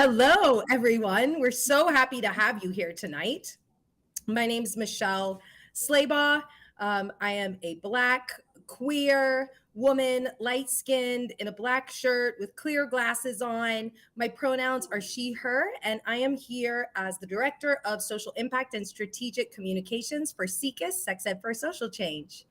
Hello, everyone. We're so happy to have you here tonight. My name's Michelle Slaybaugh. I am a Black, queer woman, light-skinned, in a black shirt with clear glasses on. My pronouns are she, her, and I am here as the Director of Social Impact and Strategic Communications for SECUS, Sex Ed for Social Change.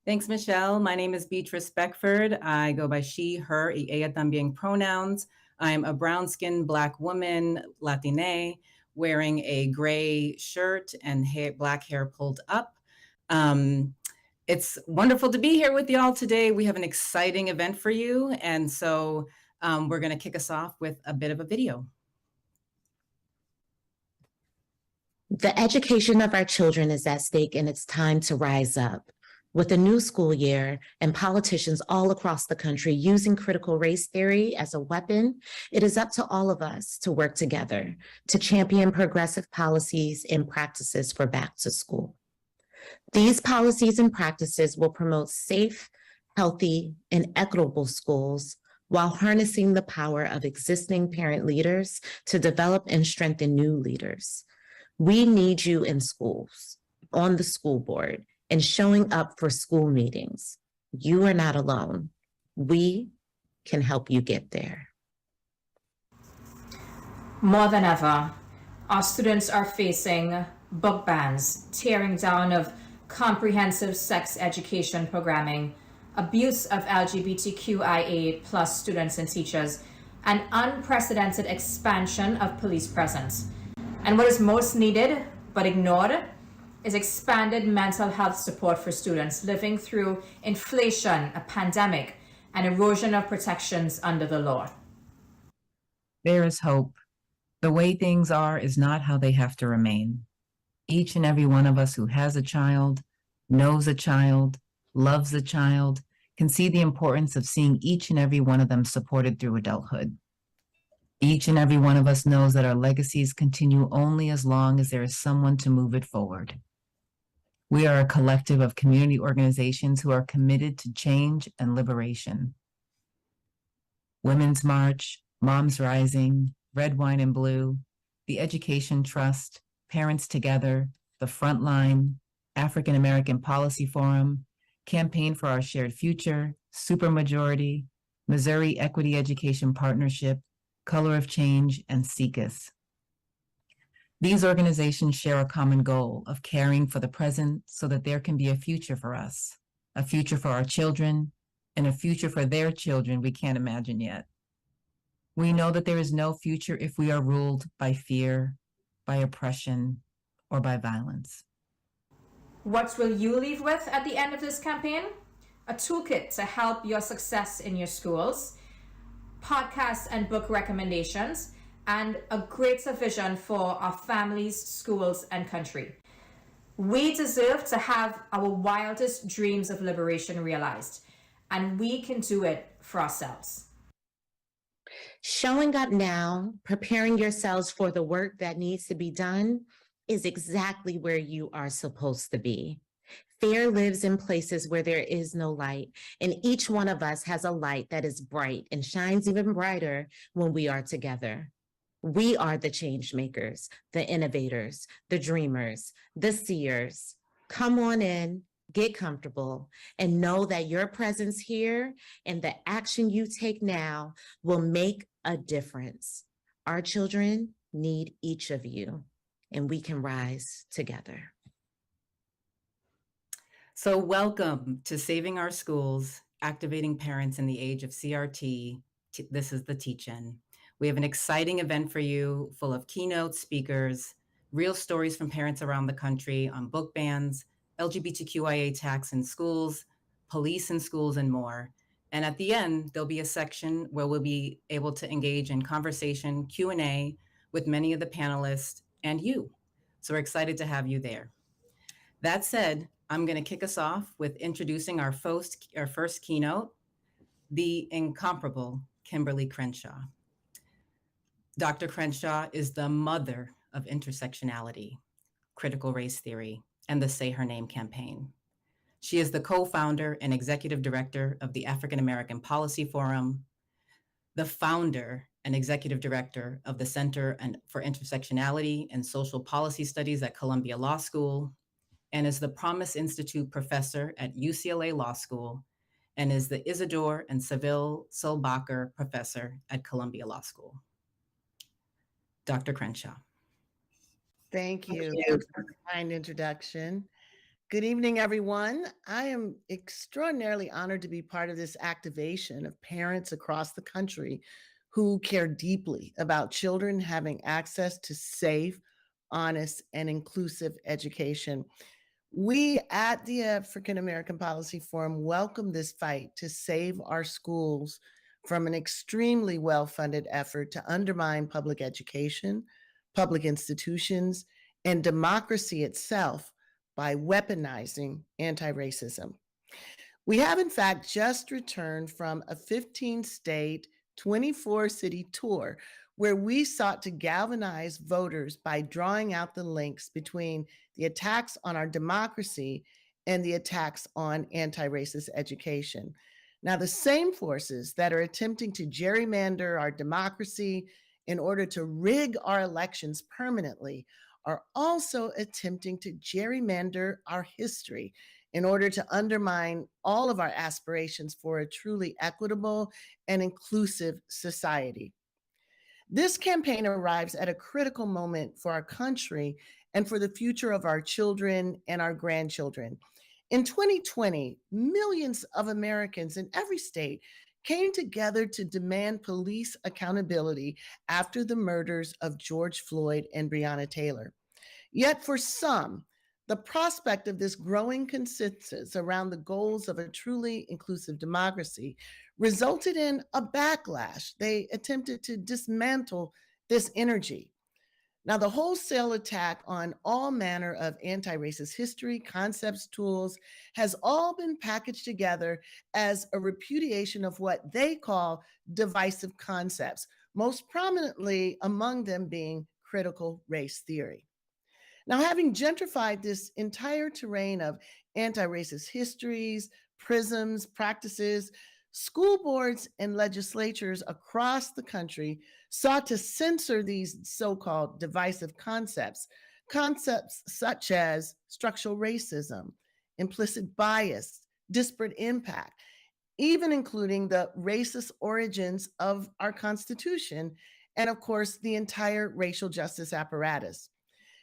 Thanks, Michelle. My name is Beatrice Beckford. I go by she, her, y ella también pronouns. I'm a brown-skinned Black woman, Latina, wearing a gray shirt and black hair pulled up. It's wonderful to be here with y'all today. We have an exciting event for you. And so we're going to kick us off with a bit of a video. The education of our children is at stake, and it's time to rise up. With a new school year and politicians all across the country using critical race theory as a weapon, it is up to all of us to work together to champion progressive policies and practices for back to school. These policies and practices will promote safe, healthy, and equitable schools while harnessing the power of existing parent leaders to develop and strengthen new leaders. We need you in schools, on the school board, and showing up for school meetings. You are not alone. We can help you get there. More than ever, our students are facing book bans, tearing down of comprehensive sex education programming, abuse of LGBTQIA plus students and teachers, and unprecedented expansion of police presence. And what is most needed but ignored is expanded mental health support for students living through inflation, a pandemic, and erosion of protections under the law. There is hope. The way things are is not how they have to remain. Each and every one of us who has a child, knows a child, loves a child, can see the importance of seeing each and every one of them supported through adulthood. Each and every one of us knows that our legacies continue only as long as there is someone to move it forward. We are a collective of community organizations who are committed to change and liberation. Women's March, Moms Rising, Red, Wine, and Blue, the Education Trust, Parents Together, the Frontline, African American Policy Forum, Campaign for Our Shared Future, Supermajority, Missouri Equity Education Partnership, Color of Change, and SECUS. These organizations share a common goal of caring for the present so that there can be a future for us, a future for our children, and a future for their children we can't imagine yet. We know that there is no future if we are ruled by fear, by oppression, or by violence. What will you leave with at the end of this campaign? A toolkit to help your success in your schools, podcasts and book recommendations, and a greater vision for our families, schools, and country. We deserve to have our wildest dreams of liberation realized, and we can do it for ourselves. Showing up now, preparing yourselves for the work that needs to be done, is exactly where you are supposed to be. Fear lives in places where there is no light, and each one of us has a light that is bright and shines even brighter when we are together. We are the change makers, the innovators, the dreamers, the seers. Come on in, get comfortable, and know that your presence here and the action you take now will make a difference. Our children need each of you, and we can rise together. So welcome to Saving Our Schools, Activating Parents in the Age of CRT. This is the Teach-In. We have an exciting event for you, full of keynote speakers, real stories from parents around the country on book bans, LGBTQIA tax in schools, police in schools, and more. And at the end, there'll be a section where we'll be able to engage in conversation, Q&A with many of the panelists and you. So we're excited to have you there. That said, I'm going to kick us off with introducing our first keynote, the incomparable Kimberlé Crenshaw. Dr. Crenshaw is the mother of intersectionality, critical race theory, and the Say Her Name campaign. She is the co-founder and executive director of the African American Policy Forum, the founder and executive director of the Center for Intersectionality and Social Policy Studies at Columbia Law School, and is the Promise Institute professor at UCLA Law School, and is the Isidore and Seville Solbacher professor at Columbia Law School. Dr. Crenshaw. Thank you for the kind introduction. Good evening, everyone. I am extraordinarily honored to be part of this activation of parents across the country who care deeply about children having access to safe, honest, and inclusive education. We at the African American Policy Forum welcome this fight to save our schools from an extremely well-funded effort to undermine public education, public institutions, and democracy itself by weaponizing anti-racism. We have, in fact, just returned from a 15-state, 24-city tour where we sought to galvanize voters by drawing out the links between the attacks on our democracy and the attacks on anti-racist education. Now, the same forces that are attempting to gerrymander our democracy in order to rig our elections permanently are also attempting to gerrymander our history in order to undermine all of our aspirations for a truly equitable and inclusive society. This campaign arrives at a critical moment for our country and for the future of our children and our grandchildren. In 2020, millions of Americans in every state came together to demand police accountability after the murders of George Floyd and Breonna Taylor. Yet for some, the prospect of this growing consensus around the goals of a truly inclusive democracy resulted in a backlash. They attempted to dismantle this energy. Now, the wholesale attack on all manner of anti-racist history, concepts, tools has all been packaged together as a repudiation of what they call divisive concepts, most prominently among them being critical race theory. Now, having gentrified this entire terrain of anti-racist histories, prisms, practices, school boards and legislatures across the country sought to censor these so-called divisive concepts, concepts such as structural racism, implicit bias, disparate impact, even including the racist origins of our Constitution, and of course, the entire racial justice apparatus.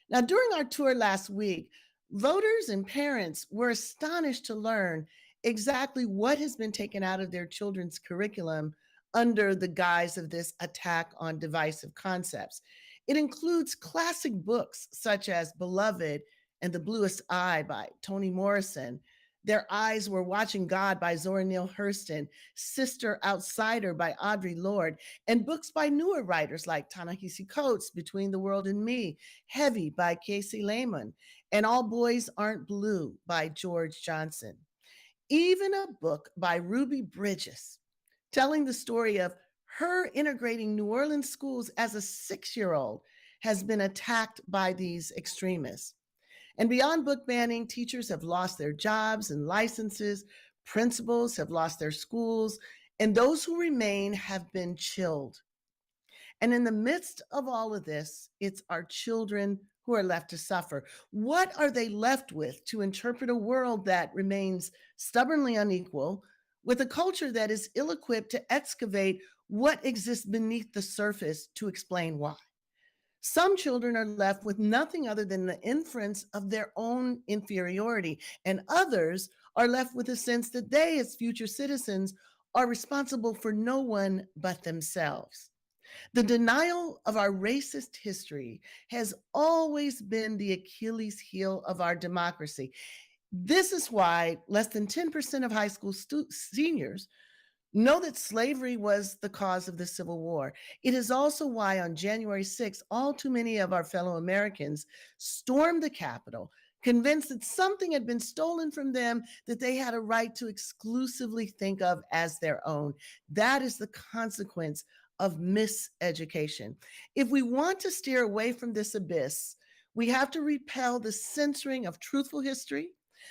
Now, during our tour last week, voters and parents were astonished to learn exactly what has been taken out of their children's curriculum under the guise of this attack on divisive concepts. It includes classic books such as Beloved and The Bluest Eye by Toni Morrison, Their Eyes Were Watching God by Zora Neale Hurston, Sister Outsider by Audre Lorde, and books by newer writers like Ta-Nehisi Coates, Between the World and Me, Heavy by Casey Lehman, and All Boys Aren't Blue by George Johnson. Even a book by Ruby Bridges, telling the story of her integrating New Orleans schools as a 6-year-old, has been attacked by these extremists. And beyond book banning, teachers have lost their jobs and licenses, principals have lost their schools, and those who remain have been chilled. And in the midst of all of this, it's our children who are left to suffer. What are they left with to interpret a world that remains stubbornly unequal, with a culture that is ill-equipped to excavate what exists beneath the surface to explain why? Some children are left with nothing other than the inference of their own inferiority, and others are left with a sense that they, as future citizens, are responsible for no one but themselves. The denial of our racist history has always been the Achilles heel of our democracy. This is why less than 10% of high school seniors know that slavery was the cause of the Civil War. It is also why on January 6th, all too many of our fellow Americans stormed the Capitol, convinced that something had been stolen from them that they had a right to exclusively think of as their own. That is the consequence of miseducation. If we want to steer away from this abyss, we have to repel the censoring of truthful history.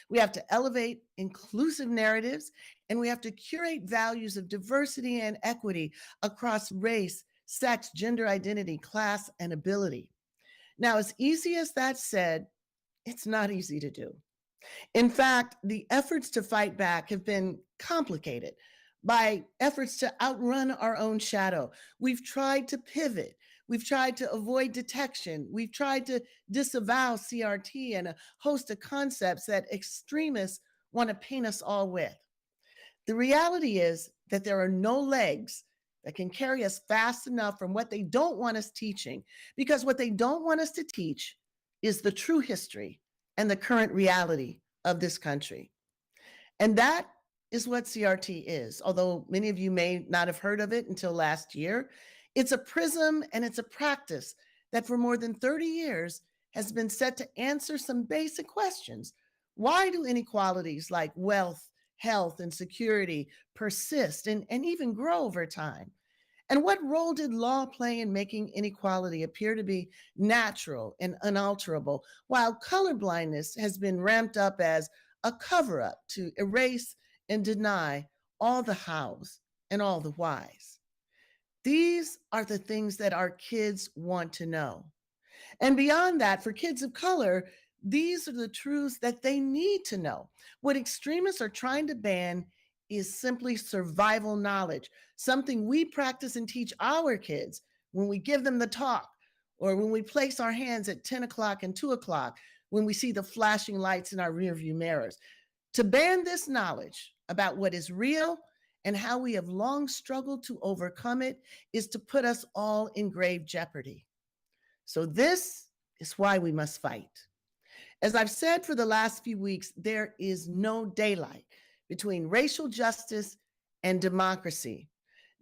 We have to elevate inclusive narratives, and we have to curate values of diversity and equity across race, sex, gender identity, class, and ability. Now, as easy as that said, it's not easy to do. In fact, the efforts to fight back have been complicated by efforts to outrun our own shadow. We've tried to pivot. We've tried to avoid detection. We've tried to disavow CRT and a host of concepts that extremists want to paint us all with. The reality is that there are no legs that can carry us fast enough from what they don't want us teaching, because what they don't want us to teach is the true history and the current reality of this country. And that is what CRT is. Although many of you may not have heard of it until last year, it's a prism and it's a practice that for more than 30 years has been set to answer some basic questions. Why do inequalities like wealth, health, and security persist and even grow over time? And what role did law play in making inequality appear to be natural and unalterable, while colorblindness has been ramped up as a cover up to erase and deny all the hows and all the whys? These are the things that our kids want to know. And beyond that, for kids of color, these are the truths that they need to know. What extremists are trying to ban is simply survival knowledge, something we practice and teach our kids when we give them the talk, or when we place our hands at 10 o'clock and 2 o'clock, when we see the flashing lights in our rearview mirrors. To ban this knowledge about what is real and how we have long struggled to overcome it is to put us all in grave jeopardy. So this is why we must fight. As I've said for the last few weeks, there is no daylight between racial justice and democracy.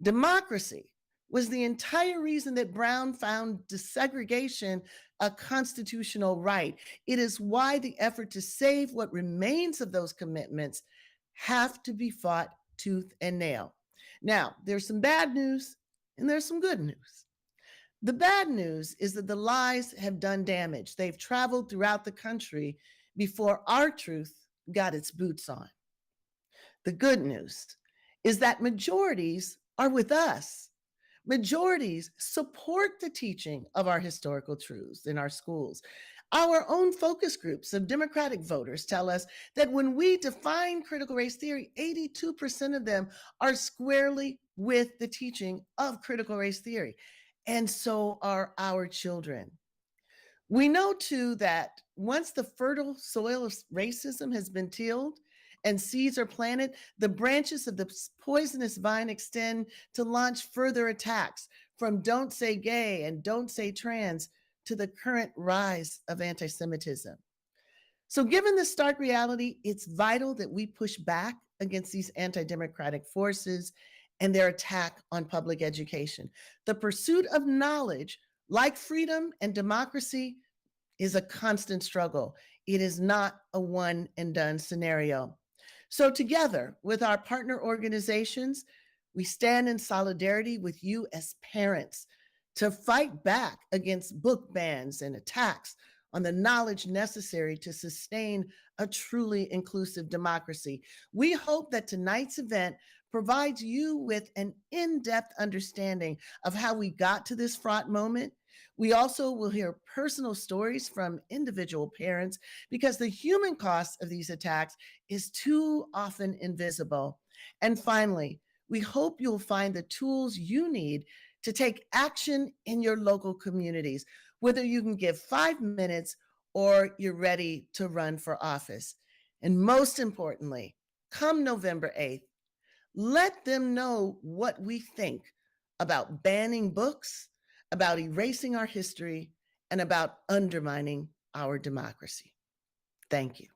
Democracy was the entire reason that Brown found desegregation a constitutional right. It is why the effort to save what remains of those commitments have to be fought tooth and nail. Now, there's some bad news and there's some good news. The bad news is that the lies have done damage. They've traveled throughout the country before our truth got its boots on. The good news is that majorities are with us. Majorities support the teaching of our historical truths in our schools. Our own focus groups of Democratic voters tell us that when we define critical race theory, 82% of them are squarely with the teaching of critical race theory. And so are our children. We know, too, that once the fertile soil of racism has been tilled and seeds are planted, the branches of the poisonous vine extend to launch further attacks, from don't say gay and don't say trans to the current rise of anti-Semitism. So given the stark reality, it's vital that we push back against these anti-democratic forces and their attack on public education. The pursuit of knowledge, like freedom and democracy, is a constant struggle. It is not a one and done scenario. So together with our partner organizations, we stand in solidarity with you as parents to fight back against book bans and attacks on the knowledge necessary to sustain a truly inclusive democracy. We hope that tonight's event provides you with an in-depth understanding of how we got to this fraught moment. We also will hear personal stories from individual parents, because the human cost of these attacks is too often invisible. And finally, we hope you'll find the tools you need to take action in your local communities, whether you can give 5 minutes or you're ready to run for office. And most importantly, come November 8th, let them know what we think about banning books, about erasing our history, and about undermining our democracy. Thank you.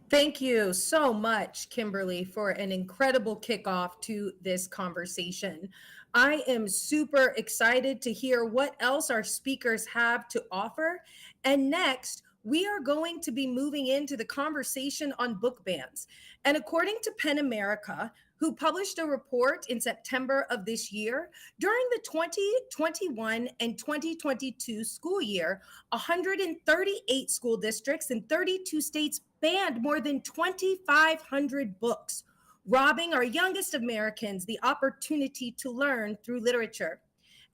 Thank you so much, Kimberlé, for an incredible kickoff to this conversation. I am super excited to hear what else our speakers have to offer. And next, we are going to be moving into the conversation on book bans. And according to PEN America, who published a report in September of this year, during the 2021 and 2022 school year, 138 school districts in 32 states banned more than 2,500 books, robbing our youngest Americans the opportunity to learn through literature.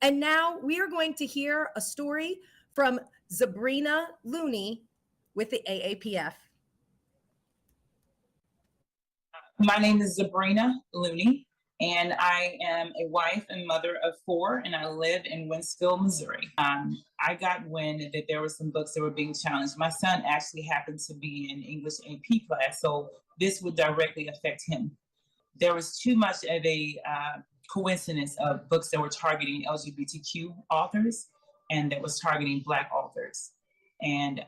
And now we are going to hear a story from Zabrina Looney with the AAPF. My name is Zabrina Looney, and I am a wife and mother of 4, and I live in Wentzville, Missouri. I got wind that there were some books that were being challenged. My son actually happened to be in English AP class, so this would directly affect him. There was too much of a coincidence of books that were targeting LGBTQ authors and that was targeting Black authors. And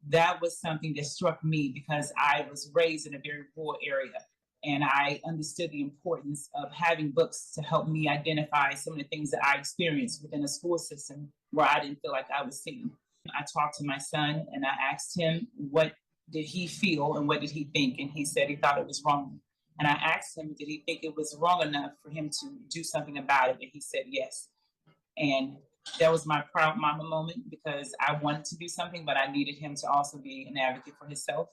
that was something that struck me because I was raised in a very rural area. And I understood the importance of having books to help me identify some of the things that I experienced within a school system where I didn't feel like I was seen. I talked to my son and I asked him what did he feel and what did he think? And he said he thought it was wrong. And I asked him, did he think it was wrong enough for him to do something about it? And he said yes. And that was my proud mama moment because I wanted to do something, but I needed him to also be an advocate for himself.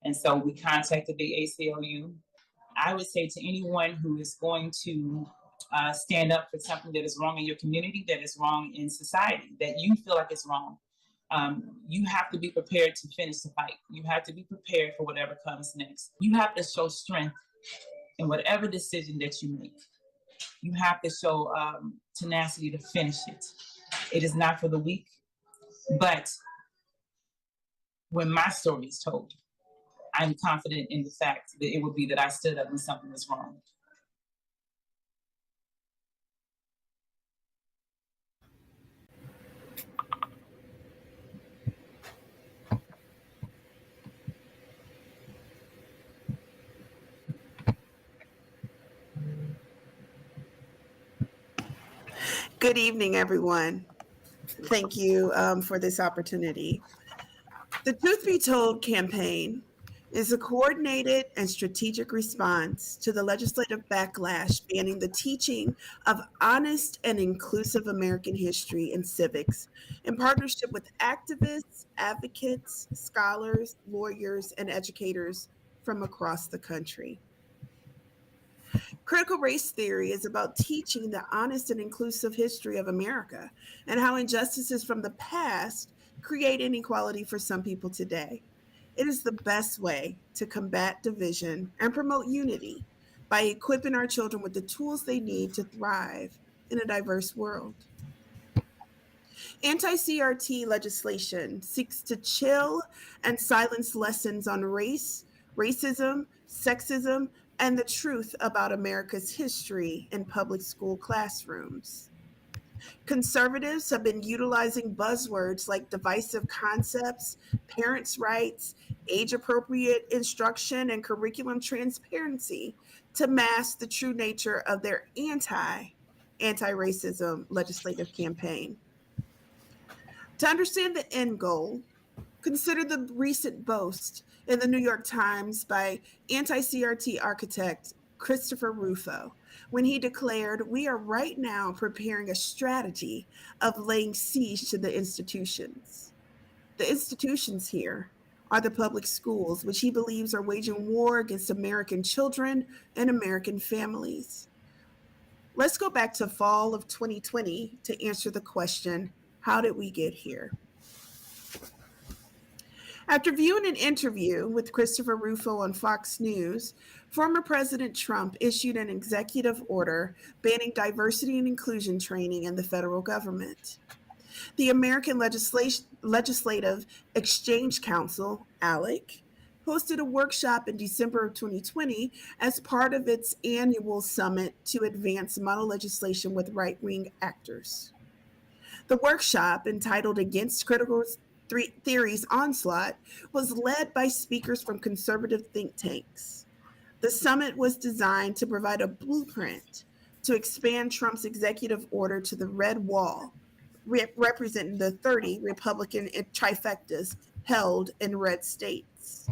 And so we contacted the ACLU. I would say to anyone who is going to stand up for something that is wrong in your community, that is wrong in society, that you feel like it's wrong, you have to be prepared to finish the fight. You have to be prepared for whatever comes next. You have to show strength in whatever decision that you make. You have to show tenacity to finish it. It is not for the weak, but when my story is told, I'm confident in the fact that it would be that I stood up when something was wrong. Good evening, everyone. Thank you for this opportunity. The Truth Be Told campaign is a coordinated and strategic response to the legislative backlash banning the teaching of honest and inclusive American history and civics in partnership with activists, advocates, scholars, lawyers, and educators from across the country. Critical race theory is about teaching the honest and inclusive history of America and how injustices from the past create inequality for some people today. It is the best way to combat division and promote unity by equipping our children with the tools they need to thrive in a diverse world. Anti-CRT legislation seeks to chill and silence lessons on race, racism, sexism, and the truth about America's history in public school classrooms. Conservatives have been utilizing buzzwords like divisive concepts, parents' rights, age-appropriate instruction, and curriculum transparency to mask the true nature of their anti-racism legislative campaign. To understand the end goal, consider the recent boast in the New York Times by anti-CRT architect Christopher Rufo, when he declared, "We are right now preparing a strategy of laying siege to the institutions." The institutions here are the public schools, which he believes are waging war against American children and American families. Let's go back to fall of 2020 to answer the question, how did we get here? After viewing an interview with Christopher Rufo on Fox News, former President Trump issued an executive order banning diversity and inclusion training in the federal government. The American Legislative Exchange Council, ALEC, hosted a workshop in December of 2020 as part of its annual summit to advance model legislation with right-wing actors. The workshop, entitled Against Critical Theories Onslaught, was led by speakers from conservative think tanks. The summit was designed to provide a blueprint to expand Trump's executive order to the red wall, representing the 30 Republican trifectas held in red states.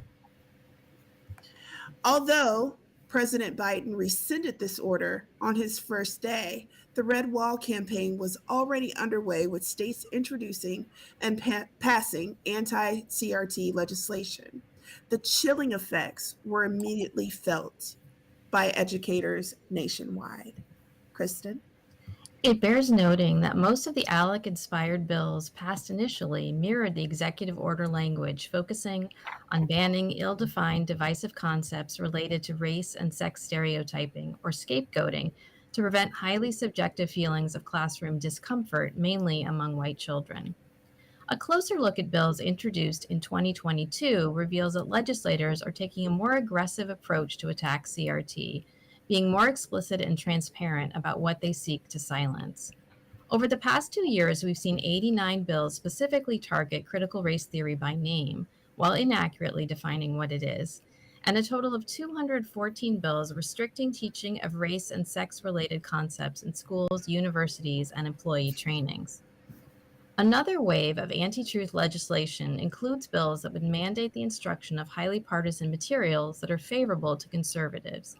Although President Biden rescinded this order on his first day, the Red Wall campaign was already underway with states introducing and passing anti-CRT legislation. the chilling effects were immediately felt by educators nationwide. Kristen? It bears noting that most of the ALEC-inspired bills passed initially mirrored the executive order language, focusing on banning ill-defined divisive concepts related to race and sex stereotyping or scapegoating to prevent highly subjective feelings of classroom discomfort, mainly among white children. A closer look at bills introduced in 2022 reveals that legislators are taking a more aggressive approach to attack CRT, being more explicit and transparent about what they seek to silence. Over the past 2 years, we've seen 89 bills specifically target critical race theory by name, while inaccurately defining what it is, and a total of 214 bills restricting teaching of race and sex-related concepts in schools, universities, and employee trainings. Another wave of anti-truth legislation includes bills that would mandate the instruction of highly partisan materials that are favorable to conservatives.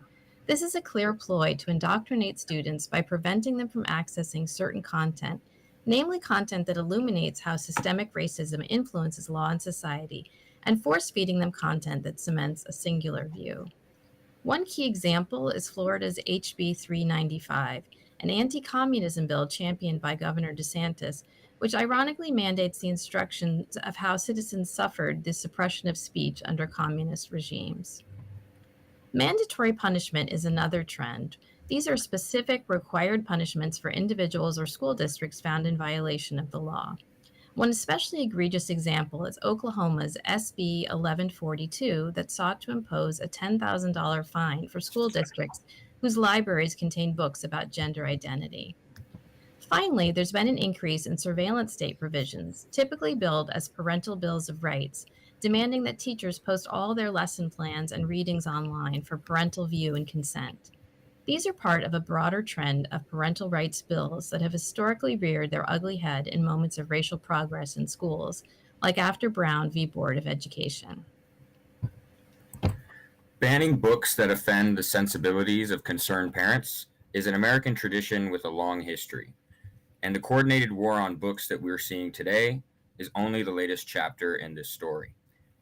This is a clear ploy to indoctrinate students by preventing them from accessing certain content, namely content that illuminates how systemic racism influences law and society, and force-feeding them content that cements a singular view. One key example is Florida's HB 395, an anti-communism bill championed by Governor DeSantis, which ironically mandates the instructions of how citizens suffered the suppression of speech under communist regimes. Mandatory punishment is another trend. These are specific required punishments for individuals or school districts found in violation of the law. One especially egregious example is Oklahoma's SB 1142 that sought to impose a $10,000 fine for school districts whose libraries contain books about gender identity. Finally, there's been an increase in surveillance state provisions, typically billed as parental bills of rights, demanding that teachers post all their lesson plans and readings online for parental view and consent. These are part of a broader trend of parental rights bills that have historically reared their ugly head in moments of racial progress in schools, like after Brown v. Board of Education. Banning books that offend the sensibilities of concerned parents is an American tradition with a long history, and the coordinated war on books that we're seeing today is only the latest chapter in this story.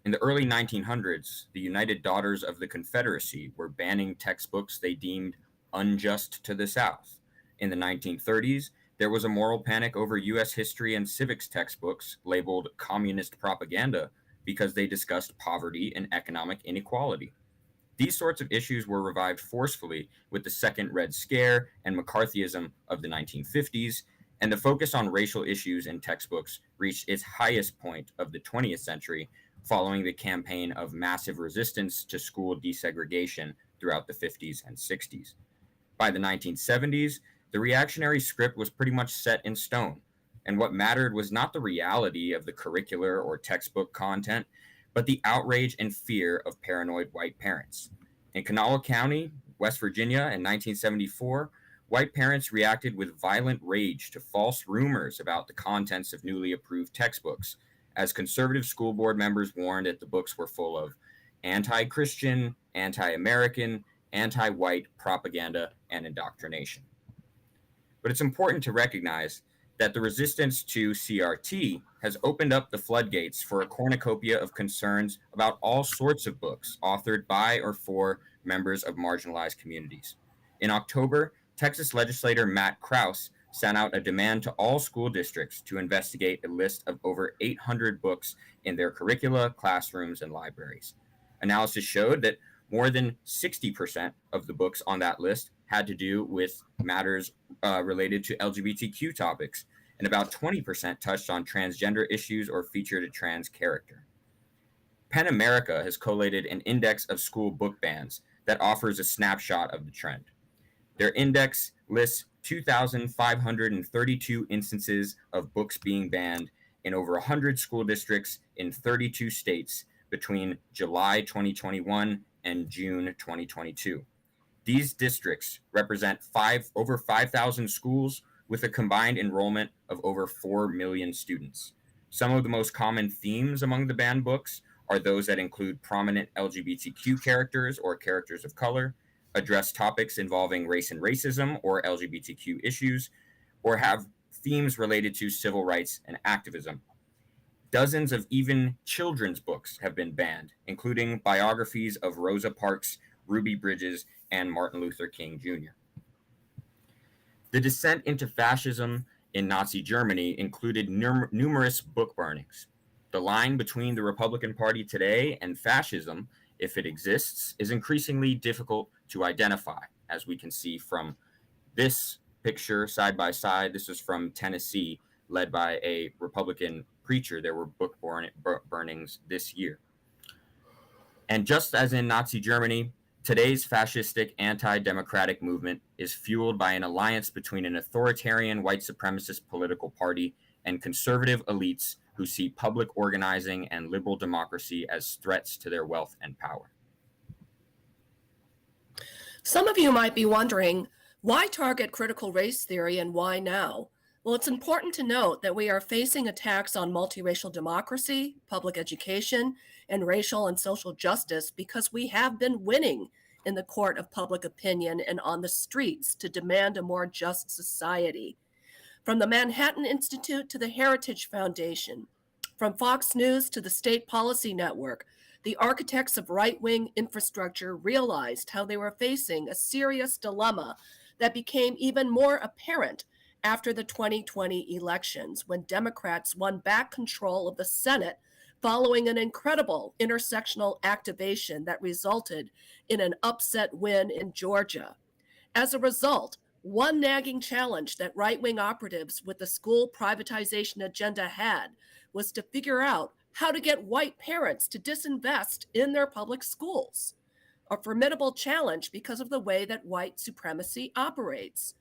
In the early 1900s, the United Daughters of the Confederacy were banning textbooks they deemed unjust to the South. In the 1930s, there was a moral panic over U.S. history and civics textbooks labeled communist propaganda because they discussed poverty and economic inequality. These sorts of issues were revived forcefully with the Second Red Scare and McCarthyism of the 1950s, and the focus on racial issues in textbooks reached its highest point of the 20th century following the campaign of massive resistance to school desegregation throughout the 50s and 60s. By the 1970s, the reactionary script was pretty much set in stone, and what mattered was not the reality of the curricular or textbook content, but the outrage and fear of paranoid white parents. In Kanawha County, West Virginia, in 1974, white parents reacted with violent rage to false rumors about the contents of newly approved textbooks, as conservative school board members warned that the books were full of anti-Christian, anti-American, anti-white propaganda and indoctrination. But it's important to recognize that the resistance to CRT has opened up the floodgates for a cornucopia of concerns about all sorts of books authored by or for members of marginalized communities. In October, Texas legislator Matt Krause sent out a demand to all school districts to investigate a list of over 800 books in their curricula, classrooms, and libraries. Analysis showed that more than 60% of the books on that list had to do with matters related to LGBTQ topics, and about 20% touched on transgender issues or featured a trans character. PEN America has collated an index of school book bans that offers a snapshot of the trend. Their index lists 2,532 instances of books being banned in over 100 school districts in 32 states between July 2021 and June 2022. These districts represent over 5,000 schools with a combined enrollment of over 4 million students. Some of the most common themes among the banned books are those that include prominent LGBTQ characters or characters of color, address topics involving race and racism or LGBTQ issues, or have themes related to civil rights and activism. Dozens of even children's books have been banned, including biographies of Rosa Parks, Ruby Bridges, and Martin Luther King Jr. The descent into fascism in Nazi Germany included numerous book burnings. The line between the Republican Party today and fascism, if it exists, is increasingly difficult to identify, as we can see from this picture side by side. This is from Tennessee, led by a Republican preacher. There were book burnings this year. And just as in Nazi Germany, today's fascistic anti-democratic movement is fueled by an alliance between an authoritarian white supremacist political party and conservative elites who see public organizing and liberal democracy as threats to their wealth and power. Some of you might be wondering, why target critical race theory and why now? Well, it's important to note that we are facing attacks on multiracial democracy, public education, and racial and social justice because we have been winning in the court of public opinion and on the streets to demand a more just society. From the Manhattan Institute to the Heritage Foundation, from Fox News to the State Policy Network, the architects of right-wing infrastructure realized how they were facing a serious dilemma that became even more apparent after the 2020 elections, when Democrats won back control of the Senate following an incredible intersectional activation that resulted in an upset win in Georgia. As a result, one nagging challenge that right-wing operatives with the school privatization agenda had was to figure out how to get white parents to disinvest in their public schools, a formidable challenge because of the way that white supremacy operates.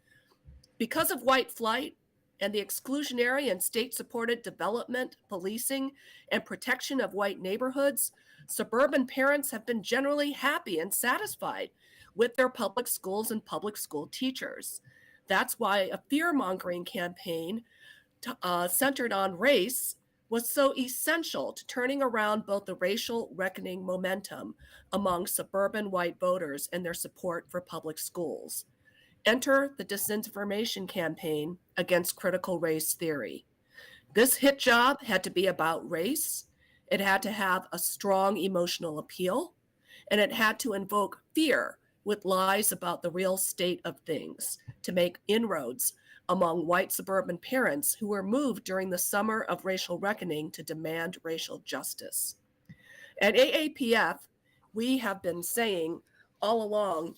Because of white flight and the exclusionary and state-supported development, policing, and protection of white neighborhoods, suburban parents have been generally happy and satisfied with their public schools and public school teachers. That's why a fear-mongering campaign centered on race was so essential to turning around both the racial reckoning momentum among suburban white voters and their support for public schools. Enter the disinformation campaign against critical race theory. This hit job had to be about race, it had to have a strong emotional appeal, and it had to invoke fear with lies about the real state of things to make inroads among white suburban parents who were moved during the summer of racial reckoning to demand racial justice. At AAPF, we have been saying all along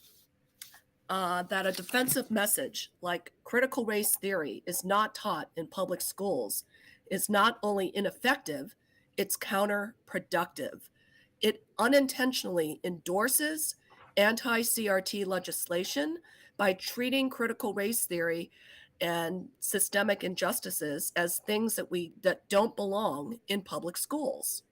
that a defensive message like critical race theory is not taught in public schools is not only ineffective, it's counterproductive. It unintentionally endorses anti-CRT legislation by treating critical race theory and systemic injustices as things that don't belong in public schools.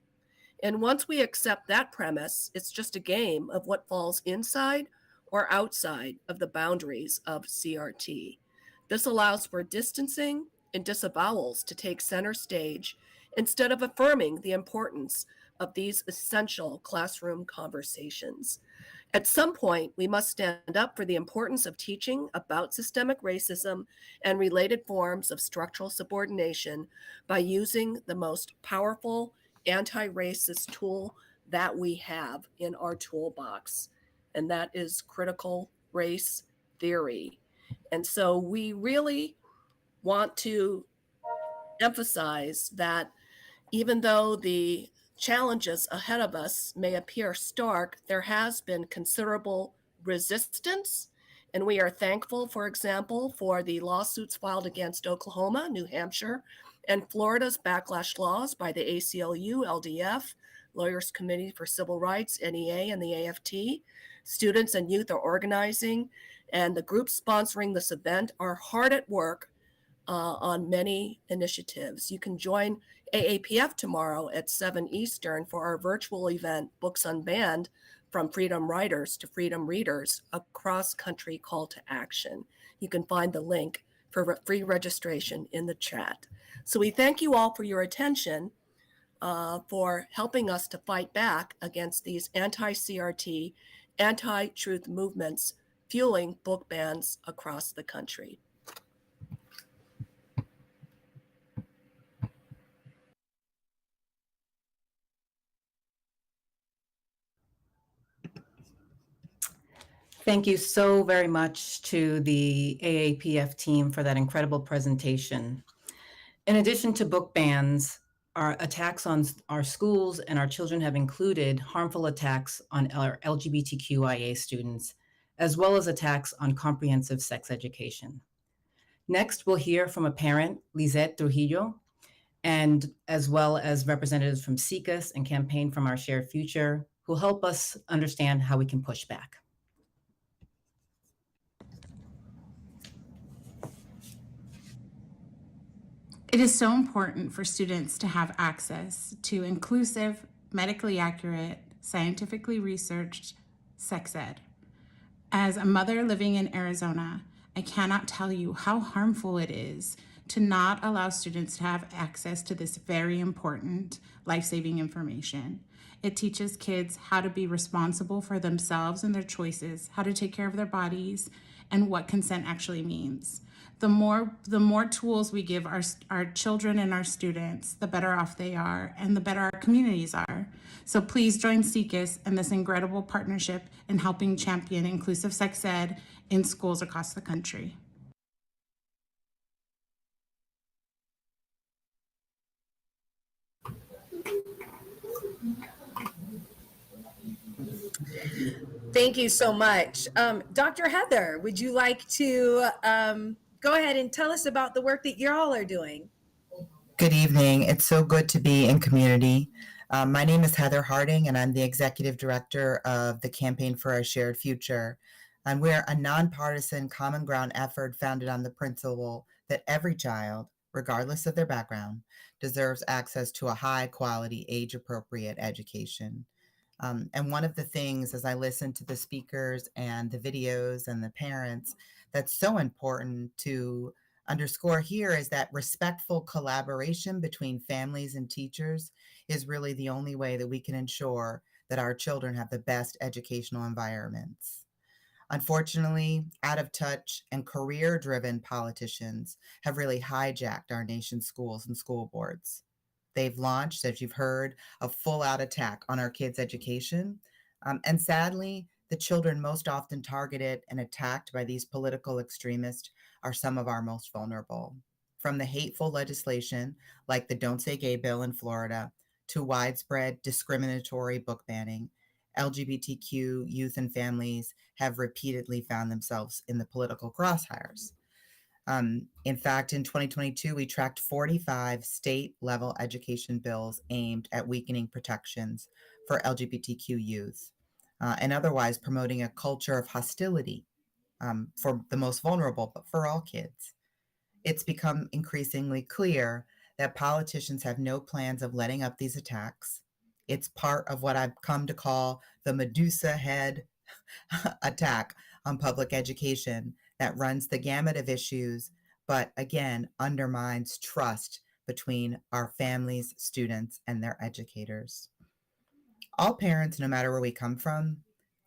And once we accept that premise, it's just a game of what falls inside or outside of the boundaries of CRT. This allows for distancing and disavowals to take center stage instead of affirming the importance of these essential classroom conversations. At some point, we must stand up for the importance of teaching about systemic racism and related forms of structural subordination by using the most powerful anti-racist tool that we have in our toolbox, and that is critical race theory. And so we really want to emphasize that even though the challenges ahead of us may appear stark, there has been considerable resistance. And we are thankful, for example, for the lawsuits filed against Oklahoma, New Hampshire, and Florida's backlash laws by the ACLU, LDF, Lawyers Committee for Civil Rights, NEA, and the AFT. Students and youth are organizing, and the groups sponsoring this event are hard at work on many initiatives. You can join AAPF tomorrow at 7 Eastern for our virtual event, Books Unbanned, From Freedom Writers to Freedom Readers, a cross-country call to action. You can find the link for free registration in the chat. So we thank you all for your attention, for helping us to fight back against these anti-CRT, anti-truth movements fueling book bans across the country. Thank you so very much to the AAPF team for that incredible presentation. In addition to book bans, our attacks on our schools and our children have included harmful attacks on our LGBTQIA students, as well as attacks on comprehensive sex education. Next, we'll hear from a parent, Lizette Trujillo, and as well as representatives from CICAS and Campaign from Our Shared Future, who help us understand how we can push back. It is so important for students to have access to inclusive, medically accurate, scientifically researched sex ed. As a mother living in Arizona, I cannot tell you how harmful it is to not allow students to have access to this very important life-saving information. It teaches kids how to be responsible for themselves and their choices, how to take care of their bodies, and what consent actually means. The more tools we give our children and our students, the better off they are and the better our communities are. So please join CICAS and this incredible partnership in helping champion inclusive sex ed in schools across the country. Thank you so much. Dr. Heather, would you like to go ahead and tell us about the work that you all are doing? Good evening. It's so good to be in community. My name is Heather Harding, and I'm the Executive Director of the Campaign for Our Shared Future. And we're a nonpartisan common ground effort founded on the principle that every child, regardless of their background, deserves access to a high quality, age appropriate education. And one of the things, as I listen to the speakers and the videos and the parents, that's so important to underscore here is that respectful collaboration between families and teachers is really the only way that we can ensure that our children have the best educational environments. Unfortunately, out of touch and career-driven politicians have really hijacked our nation's schools and school boards. They've launched, as you've heard, a full-out attack on our kids' education. And sadly, the children most often targeted and attacked by these political extremists are some of our most vulnerable. From the hateful legislation, like the Don't Say Gay bill in Florida, to widespread discriminatory book banning, LGBTQ youth and families have repeatedly found themselves in the political crosshairs. In fact, in 2022, we tracked 45 state-level education bills aimed at weakening protections for LGBTQ youth and otherwise promoting a culture of hostility for the most vulnerable, but for all kids. It's become increasingly clear that politicians have no plans of letting up these attacks. It's part of what I've come to call the Medusa head attack on public education that runs the gamut of issues, but again, undermines trust between our families, students, and their educators. All parents, no matter where we come from,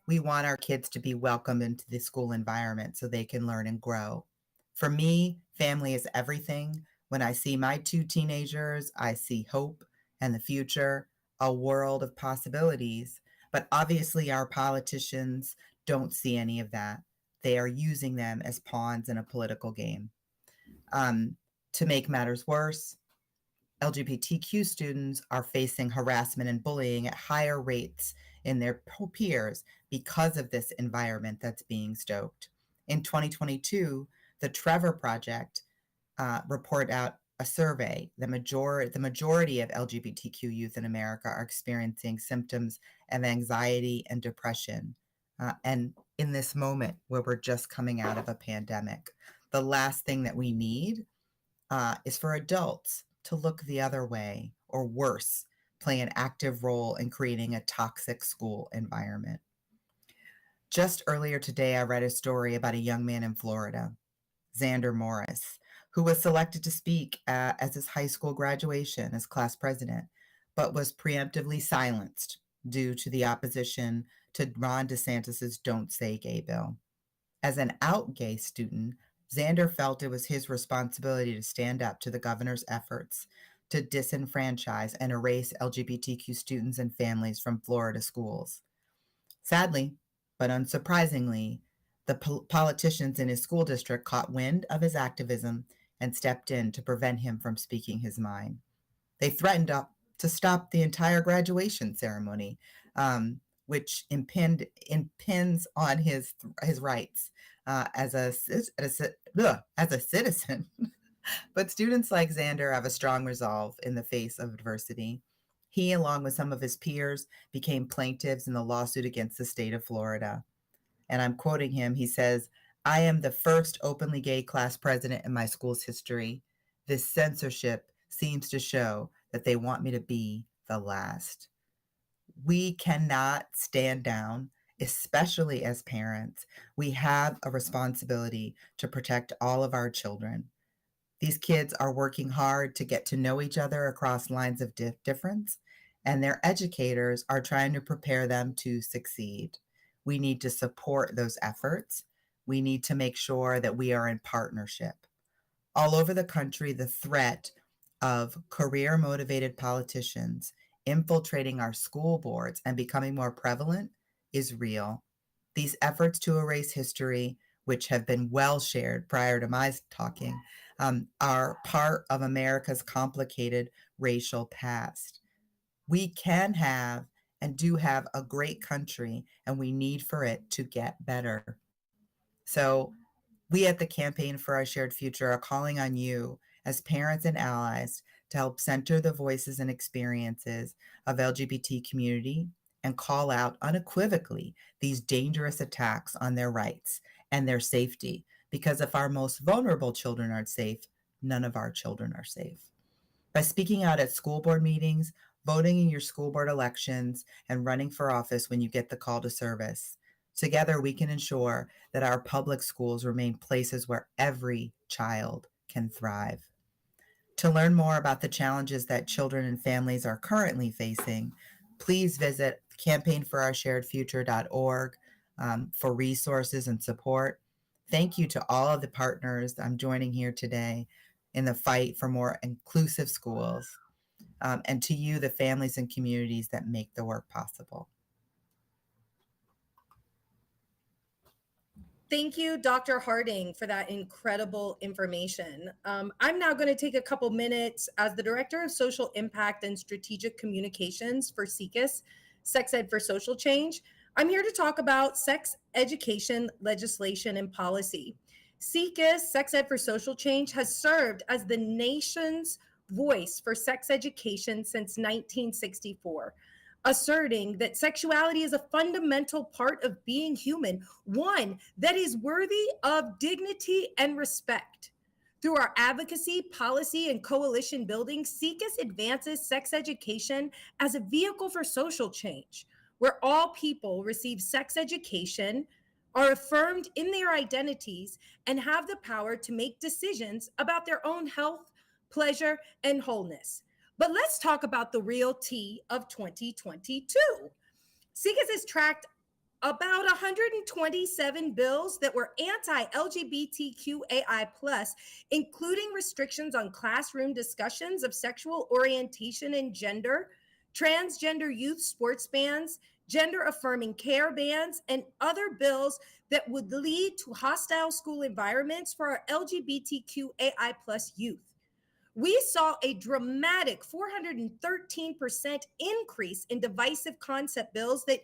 we want our kids to be welcomed into the school environment so they can learn and grow. For me, family is everything. When I see my two teenagers, I see hope and the future, a world of possibilities. But obviously, our politicians don't see any of that. They are using them as pawns in a political game. To make matters worse, LGBTQ students are facing harassment and bullying at higher rates in their peers because of this environment that's being stoked. In 2022, the Trevor Project reported out a survey. The majority of LGBTQ youth in America are experiencing symptoms of anxiety and depression. And in this moment where we're just coming out of a pandemic, the last thing that we need is for adults to look the other way, or worse, play an active role in creating a toxic school environment. Just earlier today, I read a story about a young man in Florida, Xander Morris, who was selected to speak as his high school graduation as class president, but was preemptively silenced due to the opposition to Ron DeSantis's Don't Say Gay bill. As an out gay student, Xander felt it was his responsibility to stand up to the governor's efforts to disenfranchise and erase LGBTQ students and families from Florida schools. Sadly, but unsurprisingly, The politicians in his school district caught wind of his activism and stepped in to prevent him from speaking his mind. They threatened to stop the entire graduation ceremony, which impinges on his rights as a citizen. But students like Xander have a strong resolve in the face of adversity. He, along with some of his peers, became plaintiffs in the lawsuit against the state of Florida. And I'm quoting him. He says, "I am the first openly gay class president in my school's history. This censorship seems to show that they want me to be the last." We cannot stand down, especially as parents. We have a responsibility to protect all of our children. These kids are working hard to get to know each other across lines of difference, and their educators are trying to prepare them to succeed. We need to support those efforts. We need to make sure that we are in partnership. All over the country, the threat of career-motivated politicians infiltrating our school boards and becoming more prevalent is real. These efforts to erase history, which have been well shared prior to my talking, are part of America's complicated racial past. We can have and do have a great country, and we need for it to get better. So we at the Campaign for Our Shared Future are calling on you as parents and allies to help center the voices and experiences of LGBT community and call out unequivocally these dangerous attacks on their rights and their safety. Because if our most vulnerable children aren't safe, none of our children are safe. By speaking out at school board meetings, voting in your school board elections, and running for office when you get the call to service, together we can ensure that our public schools remain places where every child can thrive. To learn more about the challenges that children and families are currently facing, please visit campaignforourSharedFuture.org for resources and support. Thank you to all of the partners I'm joining here today in the fight for more inclusive schools, and to you, the families and communities that make the work possible. Thank you, Dr. Harding, for that incredible information. I'm now going to take a couple minutes as the Director of Social Impact and Strategic Communications for SECUS, Sex Ed for Social Change. I'm here to talk about sex education legislation and policy. SECUS, Sex Ed for Social Change, has served as the nation's voice for sex education since 1964. Asserting that sexuality is a fundamental part of being human, one that is worthy of dignity and respect. Through our advocacy, policy, and coalition building, SECUS advances sex education as a vehicle for social change, where all people receive sex education, are affirmed in their identities, and have the power to make decisions about their own health, pleasure, and wholeness. But let's talk about the real tea of 2022. SECUS has tracked about 127 bills that were anti-LGBTQIA+, including restrictions on classroom discussions of sexual orientation and gender, transgender youth sports bans, gender-affirming care bans, and other bills that would lead to hostile school environments for our LGBTQIA+ youth. We saw a dramatic 413% increase in divisive concept bills that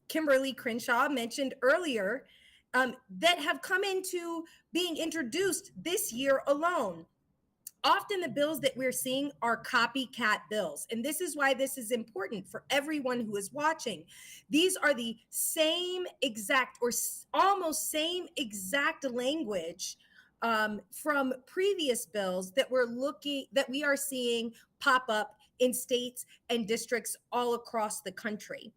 Kimberlé Crenshaw mentioned earlier, that have come into being introduced this year alone. Often the bills that we're seeing are copycat bills. And this is why this is important for everyone who is watching. These are the same exact or almost same exact language from previous bills that we are seeing pop up in states and districts all across the country.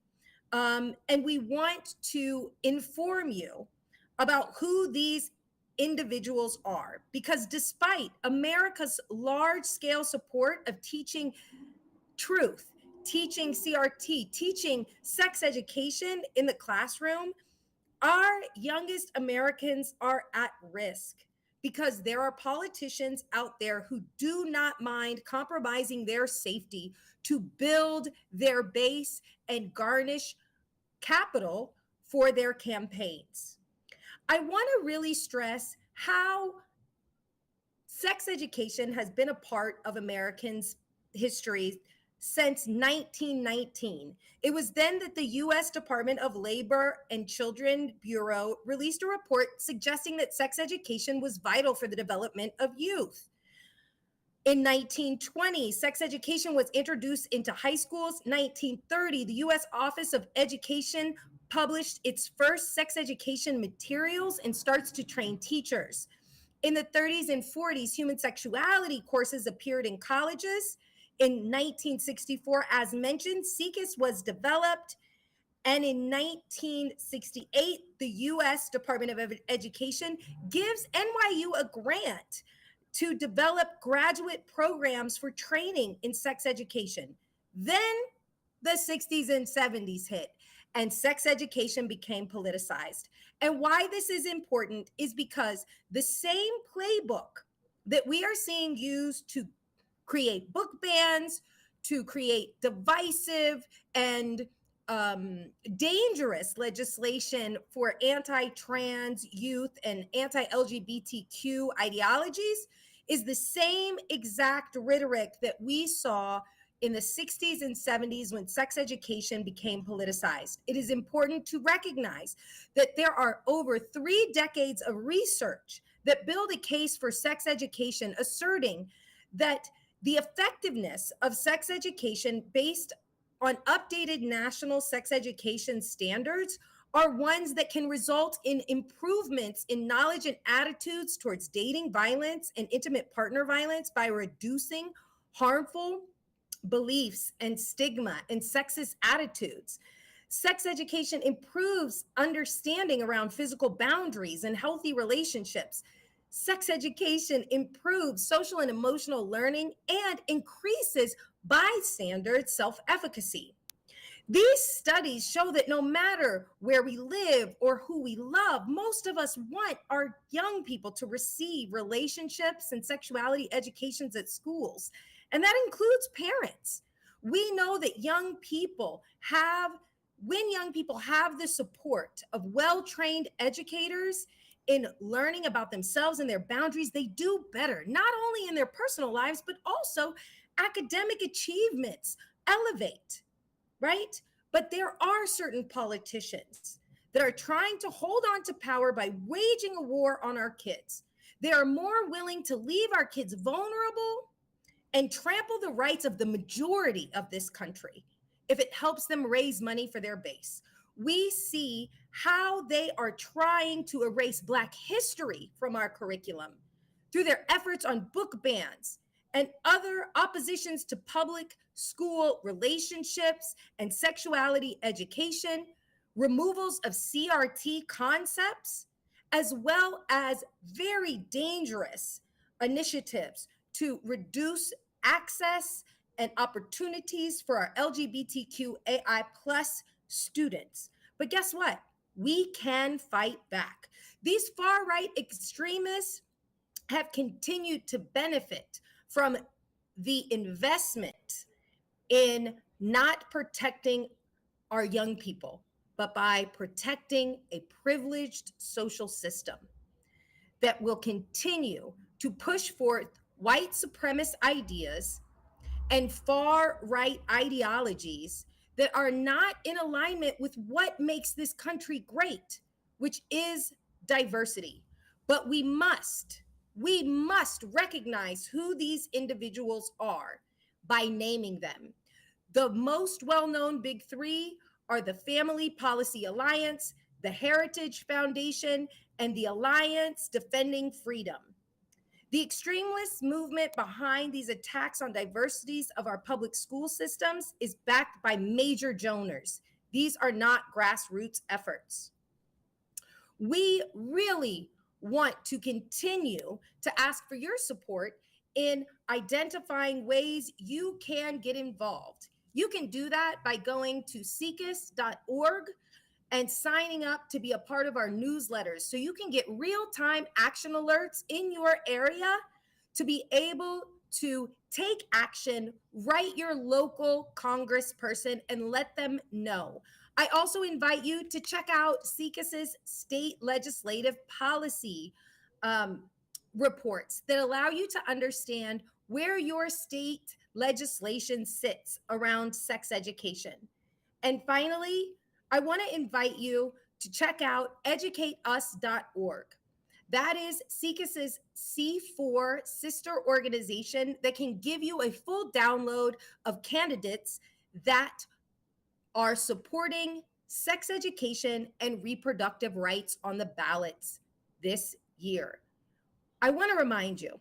And we want to inform you about who these individuals are, because despite America's large-scale support of teaching truth, teaching CRT, teaching sex education in the classroom, our youngest Americans are at risk, because there are politicians out there who do not mind compromising their safety to build their base and garnish capital for their campaigns. I want to really stress how sex education has been a part of Americans' history since 1919. It was then that the US Department of Labor and Children Bureau released a report suggesting that sex education was vital for the development of youth. In 1920, sex education was introduced into high schools. 1930, the US Office of Education published its first sex education materials and starts to train teachers. In the 30s and 40s, human sexuality courses appeared in colleges. In 1964, as mentioned, CECUS was developed. And in 1968, the US Department of Education gives NYU a grant to develop graduate programs for training in sex education. Then the 60s and 70s hit, and sex education became politicized. And why this is important is because the same playbook that we are seeing used to create book bans, to create divisive and dangerous legislation for anti-trans youth and anti-LGBTQ ideologies is the same exact rhetoric that we saw in the 60s and 70s when sex education became politicized. It is important to recognize that there are over 3 decades of research that build a case for sex education, asserting that the effectiveness of sex education based on updated national sex education standards are ones that can result in improvements in knowledge and attitudes towards dating violence and intimate partner violence by reducing harmful beliefs and stigma and sexist attitudes. Sex education improves understanding around physical boundaries and healthy relationships. Sex education improves social and emotional learning and increases bystander self-efficacy. These studies show that no matter where we live or who we love, most of us want our young people to receive relationships and sexuality educations at schools. And that includes parents. We know that when young people have the support of well-trained educators in learning about themselves and their boundaries, they do better, not only in their personal lives, but also academic achievements elevate, right? But there are certain politicians that are trying to hold on to power by waging a war on our kids. They are more willing to leave our kids vulnerable and trample the rights of the majority of this country if it helps them raise money for their base. We see how they are trying to erase Black history from our curriculum through their efforts on book bans and other oppositions to public school relationships and sexuality education, removals of CRT concepts, as well as very dangerous initiatives to reduce access and opportunities for our LGBTQIA+ students. But guess what? We can fight back. These far-right extremists have continued to benefit from the investment in not protecting our young people, but by protecting a privileged social system that will continue to push forth white supremacist ideas and far-right ideologies that are not in alignment with what makes this country great, which is diversity. But we must recognize who these individuals are by naming them. The most well-known big 3 are the Family Policy Alliance, the Heritage Foundation, and the Alliance Defending Freedom. The extremist movement behind these attacks on diversities of our public school systems is backed by major donors. These are not grassroots efforts. We really want to continue to ask for your support in identifying ways you can get involved. You can do that by going to CECUS.org and signing up to be a part of our newsletters so you can get real-time action alerts in your area to be able to take action, write your local congressperson and let them know. I also invite you to check out SECUS's state legislative policy reports that allow you to understand where your state legislation sits around sex education. And finally, I want to invite you to check out educateus.org. That is SECUS's C4 sister organization that can give you a full download of candidates that are supporting sex education and reproductive rights on the ballots this year. I want to remind you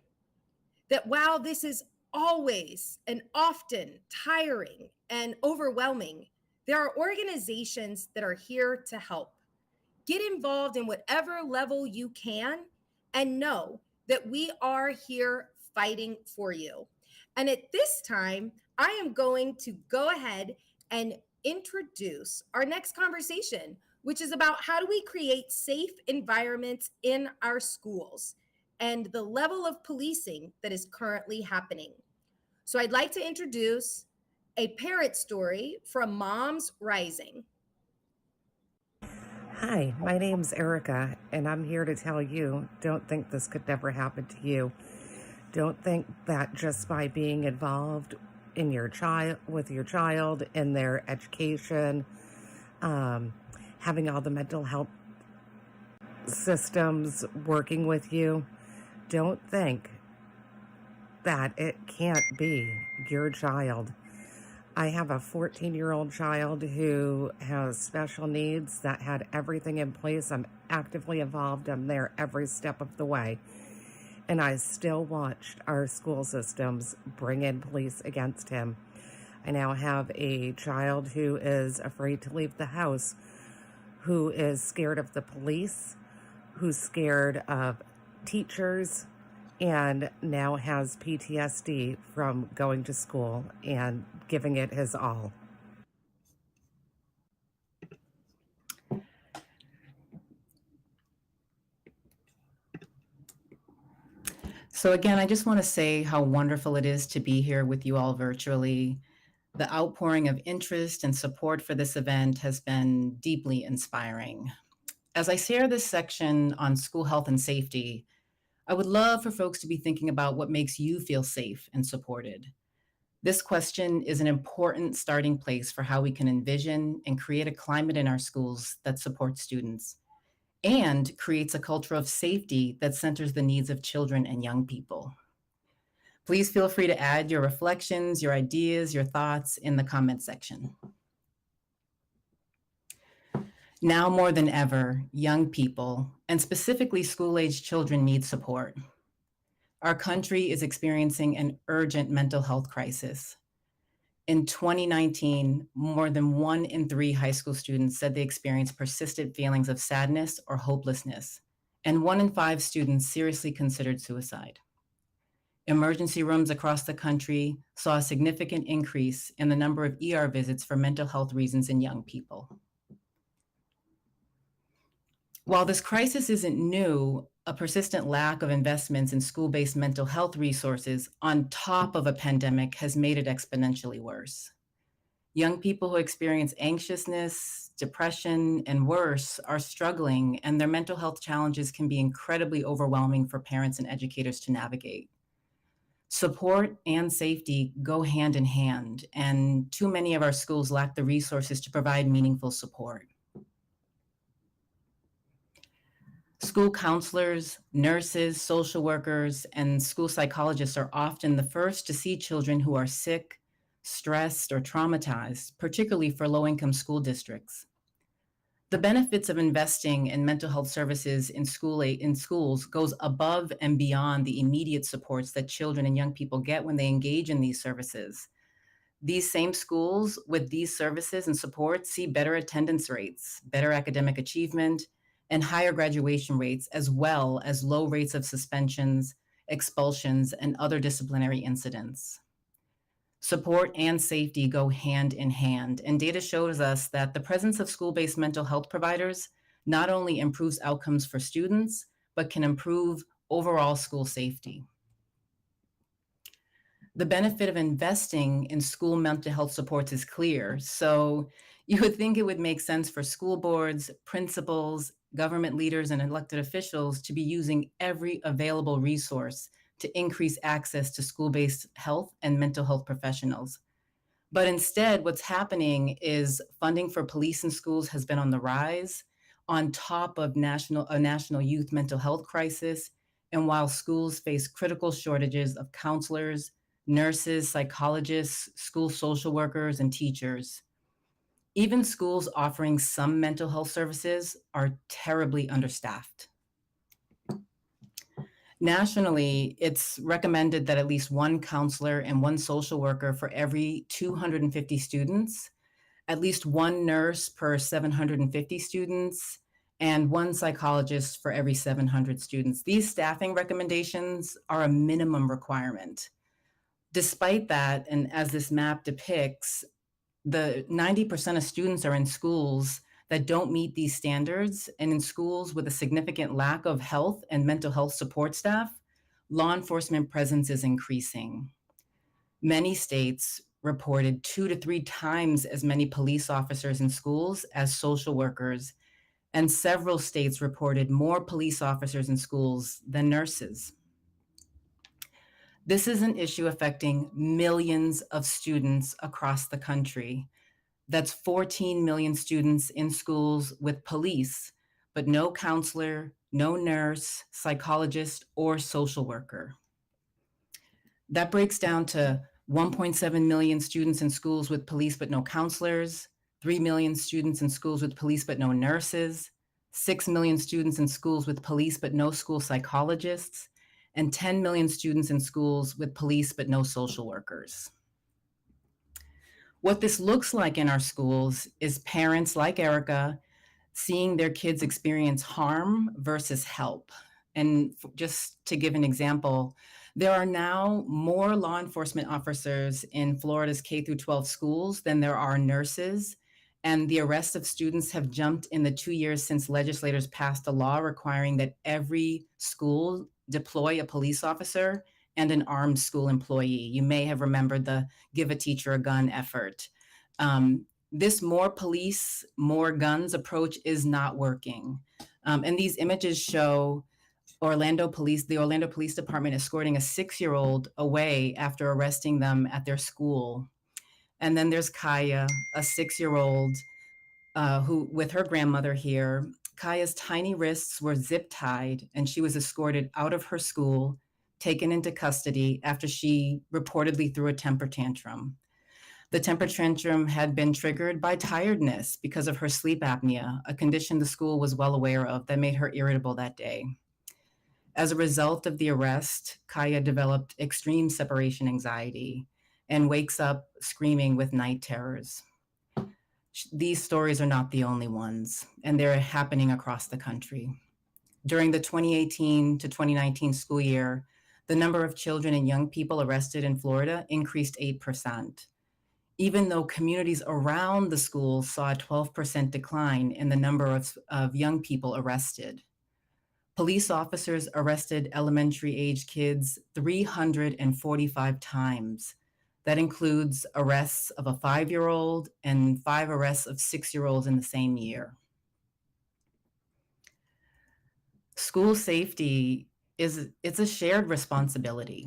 that while this is always and often tiring and overwhelming, there are organizations that are here to help. Get involved in whatever level you can and know that we are here fighting for you. And at this time, I am going to go ahead and introduce our next conversation, which is about how do we create safe environments in our schools and the level of policing that is currently happening. So I'd like to introduce a parent story from Moms Rising. Hi, my name's Erica, and I'm here to tell you, don't think this could never happen to you. Don't think that just by being involved in with your child in their education, having all the mental health systems working with you, don't think that it can't be your child. I have a 14-year-old child who has special needs that had everything in place. I'm actively involved. I'm there every step of the way. And I still watched our school systems bring in police against him. I now have a child who is afraid to leave the house, who is scared of the police, who's scared of teachers, and now has PTSD from going to school and giving it his all. So again, I just want to say how wonderful it is to be here with you all virtually. The outpouring of interest and support for this event has been deeply inspiring. As I share this section on school health and safety, I would love for folks to be thinking about what makes you feel safe and supported. This question is an important starting place for how we can envision and create a climate in our schools that supports students and creates a culture of safety that centers the needs of children and young people. Please feel free to add your reflections, your ideas, your thoughts in the comment section. Now more than ever, young people, and specifically school-aged children, need support. Our country is experiencing an urgent mental health crisis. In 2019, more than 1 in 3 high school students said they experienced persistent feelings of sadness or hopelessness, and 1 in 5 students seriously considered suicide. Emergency rooms across the country saw a significant increase in the number of ER visits for mental health reasons in young people. While this crisis isn't new, a persistent lack of investments in school-based mental health resources on top of a pandemic has made it exponentially worse. Young people who experience anxiousness, depression, and worse are struggling, and their mental health challenges can be incredibly overwhelming for parents and educators to navigate. Support and safety go hand in hand, and too many of our schools lack the resources to provide meaningful support. School counselors, nurses, social workers, and school psychologists are often the first to see children who are sick, stressed, or traumatized, particularly for low-income school districts. The benefits of investing in mental health services in schools goes above and beyond the immediate supports that children and young people get when they engage in these services. These same schools with these services and support see better attendance rates, better academic achievement, and higher graduation rates, as well as low rates of suspensions, expulsions, and other disciplinary incidents. Support and safety go hand in hand, and data shows us that the presence of school-based mental health providers not only improves outcomes for students, but can improve overall school safety. The benefit of investing in school mental health supports is clear. So You would think it would make sense for school boards, principals, government leaders, and elected officials to be using every available resource to increase access to school-based health and mental health professionals. But instead, what's happening is funding for police and schools has been on the rise on top of a national youth mental health crisis. And while schools face critical shortages of counselors, nurses, psychologists, school social workers, and teachers, even schools offering some mental health services are terribly understaffed. Nationally, it's recommended that at least one counselor and one social worker for every 250 students, at least one nurse per 750 students, and one psychologist for every 700 students. These staffing recommendations are a minimum requirement. Despite that, and as this map depicts, the 90% of students are in schools that don't meet these standards, and in schools with a significant lack of health and mental health support staff, law enforcement presence is increasing. Many states reported 2 to 3 times as many police officers in schools as social workers, and several states reported more police officers in schools than nurses. This is an issue affecting millions of students across the country. That's 14 million students in schools with police, but no counselor, no nurse, psychologist, or social worker. That breaks down to 1.7 million students in schools with police but no counselors, 3 million students in schools with police but no nurses, 6 million students in schools with police but no school psychologists, and 10 million students in schools with police but no social workers. What this looks like in our schools is parents like Erica seeing their kids experience harm versus help. And just to give an example, there are now more law enforcement officers in Florida's K-12 schools than there are nurses. And the arrests of students have jumped in the 2 years since legislators passed a law requiring that every school deploy a police officer and an armed school employee. You may have remembered the Give a Teacher a Gun effort. This more police, more guns approach is not working. And these images show the Orlando Police Department escorting a 6-year-old away after arresting them at their school. And then there's Kaya, a 6-year-old who, with her grandmother here, Kaya's tiny wrists were zip tied and she was escorted out of her school, taken into custody after she reportedly threw a temper tantrum. The temper tantrum had been triggered by tiredness because of her sleep apnea, a condition the school was well aware of that made her irritable that day. As a result of the arrest, Kaya developed extreme separation anxiety and wakes up screaming with night terrors. These stories are not the only ones, and they're happening across the country. During the 2018 to 2019 school year, the number of children and young people arrested in Florida increased 8%, even though communities around the schools saw a 12% decline in the number of young people arrested. Police officers arrested elementary age kids 345 times. That includes arrests of a 5-year-old and 5 arrests of 6-year-olds in the same year. School safety it's a shared responsibility.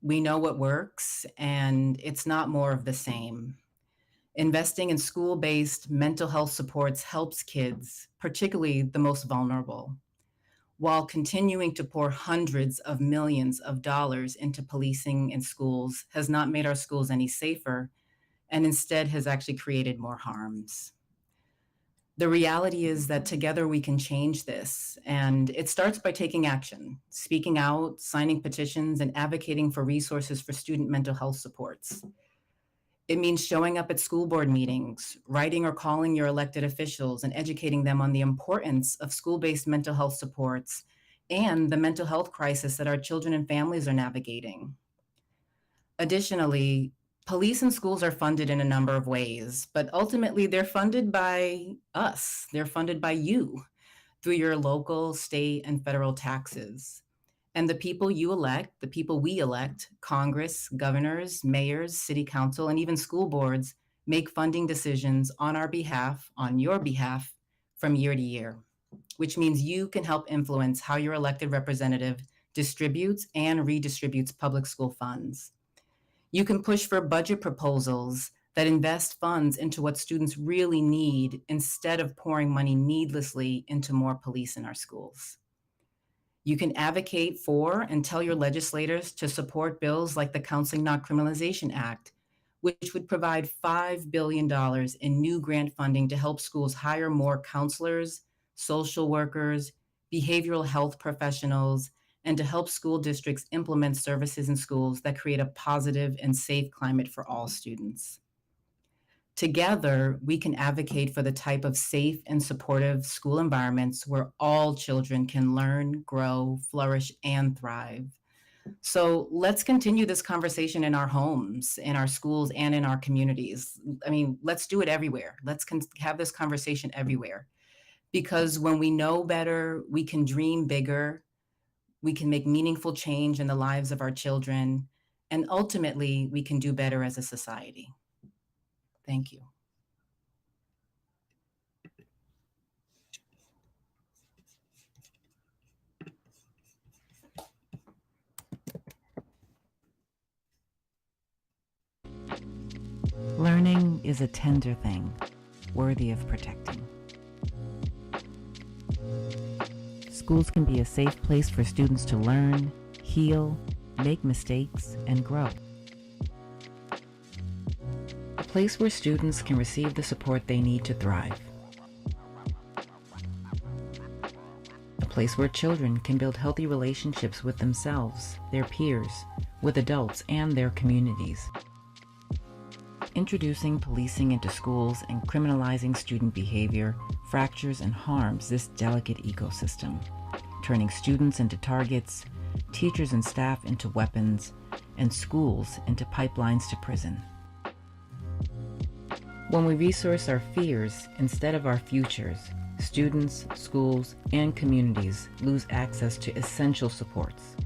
We know what works, and it's not more of the same. Investing in school-based mental health supports helps kids, particularly the most vulnerable, while continuing to pour hundreds of millions of dollars into policing in schools has not made our schools any safer, and instead has actually created more harms. The reality is that together we can change this, and it starts by taking action, speaking out, signing petitions, and advocating for resources for student mental health supports. It means showing up at school board meetings, writing or calling your elected officials, and educating them on the importance of school-based mental health supports and the mental health crisis that our children and families are navigating. Additionally, police and schools are funded in a number of ways, but ultimately they're funded by us. They're funded by you through your local, state, and federal taxes. And the people you elect, the people we elect, Congress, governors, mayors, city council, and even school boards, make funding decisions on our behalf, on your behalf, from year to year, which means you can help influence how your elected representative distributes and redistributes public school funds. You can push for budget proposals that invest funds into what students really need instead of pouring money needlessly into more police in our schools. You can advocate for and tell your legislators to support bills like the Counseling Not Criminalization Act, which would provide $5 billion in new grant funding to help schools hire more counselors, social workers, behavioral health professionals, and to help school districts implement services in schools that create a positive and safe climate for all students. Together, we can advocate for the type of safe and supportive school environments where all children can learn, grow, flourish, and thrive. So let's continue this conversation in our homes, in our schools, and in our communities. I mean, let's do it everywhere. Let's have this conversation everywhere. Because when we know better, we can dream bigger, we can make meaningful change in the lives of our children, and ultimately, we can do better as a society. Thank you. Learning is a tender thing, worthy of protecting. Schools can be a safe place for students to learn, heal, make mistakes, and grow. A place where students can receive the support they need to thrive. A place where children can build healthy relationships with themselves, their peers, with adults, and their communities. Introducing policing into schools and criminalizing student behavior fractures and harms this delicate ecosystem, turning students into targets, teachers and staff into weapons, and schools into pipelines to prison. When we resource our fears instead of our futures, students, schools, and communities lose access to essential supports.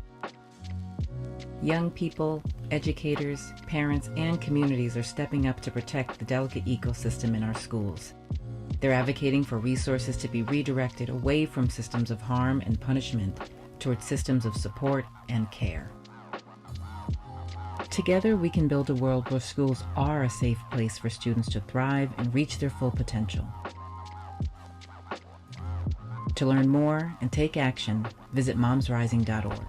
Young people, educators, parents, and communities are stepping up to protect the delicate ecosystem in our schools. They're advocating for resources to be redirected away from systems of harm and punishment towards systems of support and care. Together, we can build a world where schools are a safe place for students to thrive and reach their full potential. To learn more and take action, visit MomsRising.org.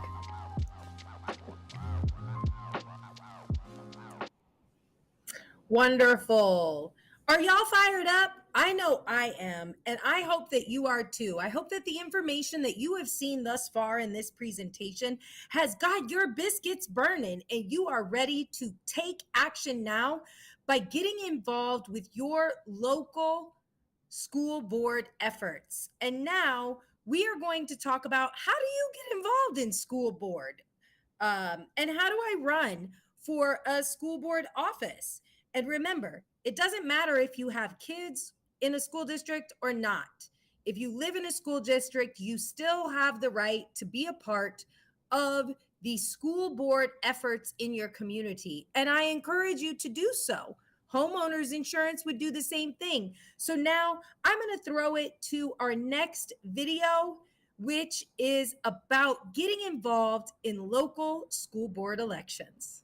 Wonderful. Are y'all fired up? I know I am, and I hope that you are too. I hope that the information that you have seen thus far in this presentation has got your biscuits burning and you are ready to take action now by getting involved with your local school board efforts. And now we are going to talk about how do you get involved in school board and how do I run for a school board office? And remember, it doesn't matter if you have kids in a school district or not. If you live in a school district, you still have the right to be a part of the school board efforts in your community. And I encourage you to do so. Homeowners insurance would do the same thing. So now I'm going to throw it to our next video, which is about getting involved in local school board elections.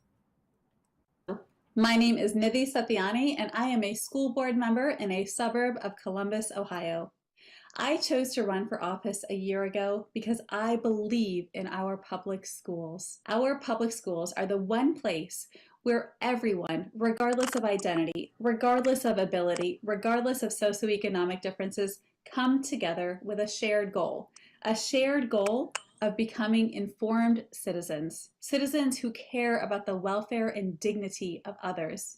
My name is Nidhi Satyani, and I am a school board member in a suburb of Columbus, Ohio. I chose to run for office a year ago because I believe in our public schools. Our public schools are the one place where everyone, regardless of identity, regardless of ability, regardless of socioeconomic differences, come together with a shared goal of becoming informed citizens, citizens who care about the welfare and dignity of others.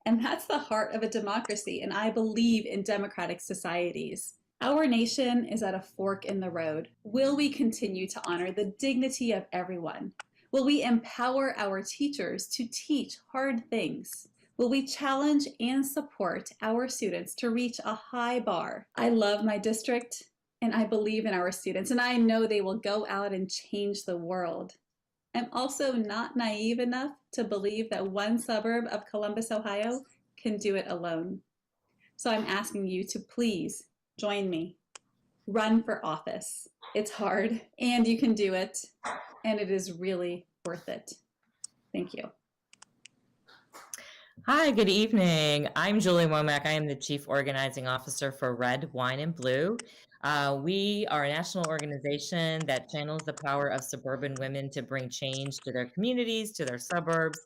And that's the heart of a democracy, and I believe in democratic societies. Our nation is at a fork in the road. Will we continue to honor the dignity of everyone? Will we empower our teachers to teach hard things? Will we challenge and support our students to reach a high bar? I love my district, and I believe in our students, and I know they will go out and change the world. I'm also not naive enough to believe that one suburb of Columbus, Ohio can do it alone. So I'm asking you to please join me. Run for office. It's hard and you can do it, and it is really worth it. Thank you. Hi, good evening. I'm Julie Womack. I am the Chief Organizing Officer for Red, Wine, and Blue. We are a national organization that channels the power of suburban women to bring change to their communities, to their suburbs,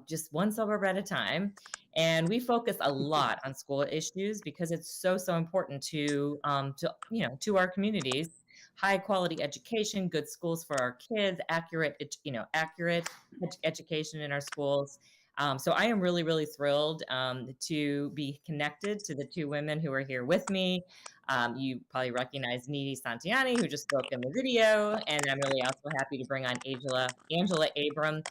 just one suburb at a time. And we focus a lot on school issues because it's so important to our communities. High quality education, good schools for our kids, accurate education in our schools. So I am really thrilled to be connected to the two women who are here with me. You probably recognize Needy Santiani, who just spoke in the video, and I'm really also happy to bring on Angela Ibram.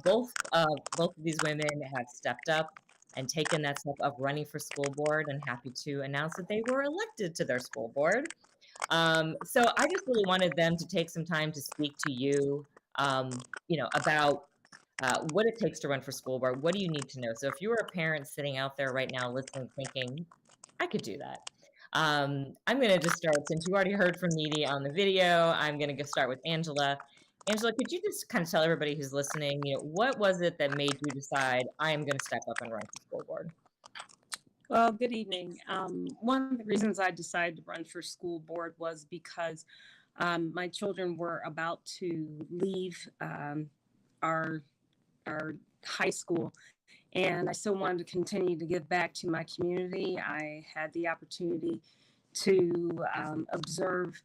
Both of these women have stepped up and taken that step of running for school board, and happy to announce that they were elected to their school board. So I just really wanted them to take some time to speak to you, about what it takes to run for school board. What do you need to know? So if you are a parent sitting out there right now listening, thinking, I could do that. I'm going to just start, since you already heard from Needy on the video, I'm going to start with Angela. Angela, could you just kind of tell everybody who's listening, what was it that made you decide I am going to step up and run for school board? Well, good evening. One of the reasons I decided to run for school board was because my children were about to leave our high school, and I still wanted to continue to give back to my community. I had the opportunity to observe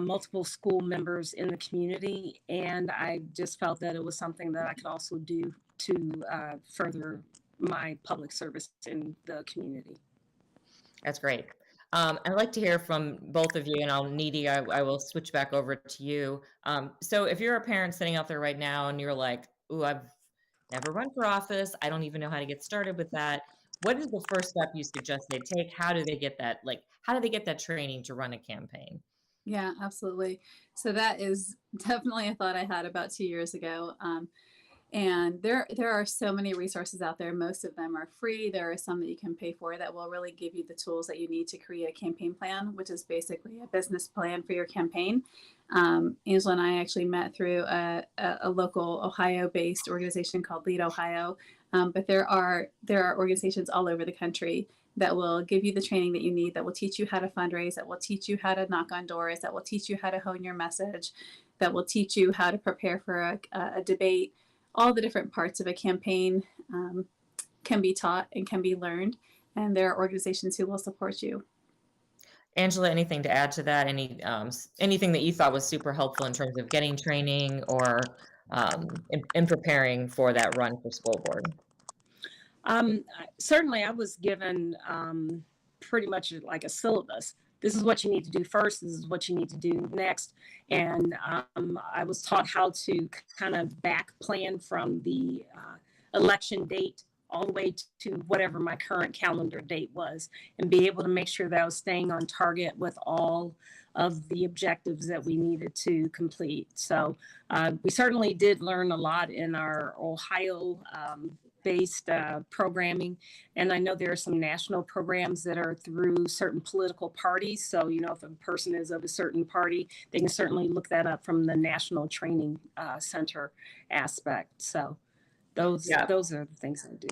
multiple school members in the community, and I just felt that it was something that I could also do to further my public service in the community. That's great. I'd like to hear from both of you, and Needy, I will switch back over to you. So if you're a parent sitting out there right now and you're like, ooh, I've never run for office, I don't even know how to get started with that. What is the first step you suggest they take? How do they get that? How do they get that training to run a campaign? Yeah, absolutely. So that is definitely a thought I had about 2 years ago. And there are so many resources out there. Most of them are free. There are some that you can pay for that will really give you the tools that you need to create a campaign plan, which is basically a business plan for your campaign. Angela and I actually met through a local Ohio-based organization called Lead Ohio. But there are organizations all over the country that will give you the training that you need, that will teach you how to fundraise, that will teach you how to knock on doors, that will teach you how to hone your message, that will teach you how to prepare for a debate. All the different parts of a campaign can be taught and can be learned, and there are organizations who will support you. Angela, anything to add to that? Anything that you thought was super helpful in terms of getting training or in preparing for that run for school board? Certainly, I was given pretty much like a syllabus. This is what you need to do first. This is what you need to do next. And I was taught how to kind of back plan from the election date all the way to whatever my current calendar date was, and be able to make sure that I was staying on target with all of the objectives that we needed to complete. So we certainly did learn a lot in our Ohio based programming. And I know there are some national programs that are through certain political parties. So, if a person is of a certain party, they can certainly look that up from the National Training Center aspect. So those are the things I do.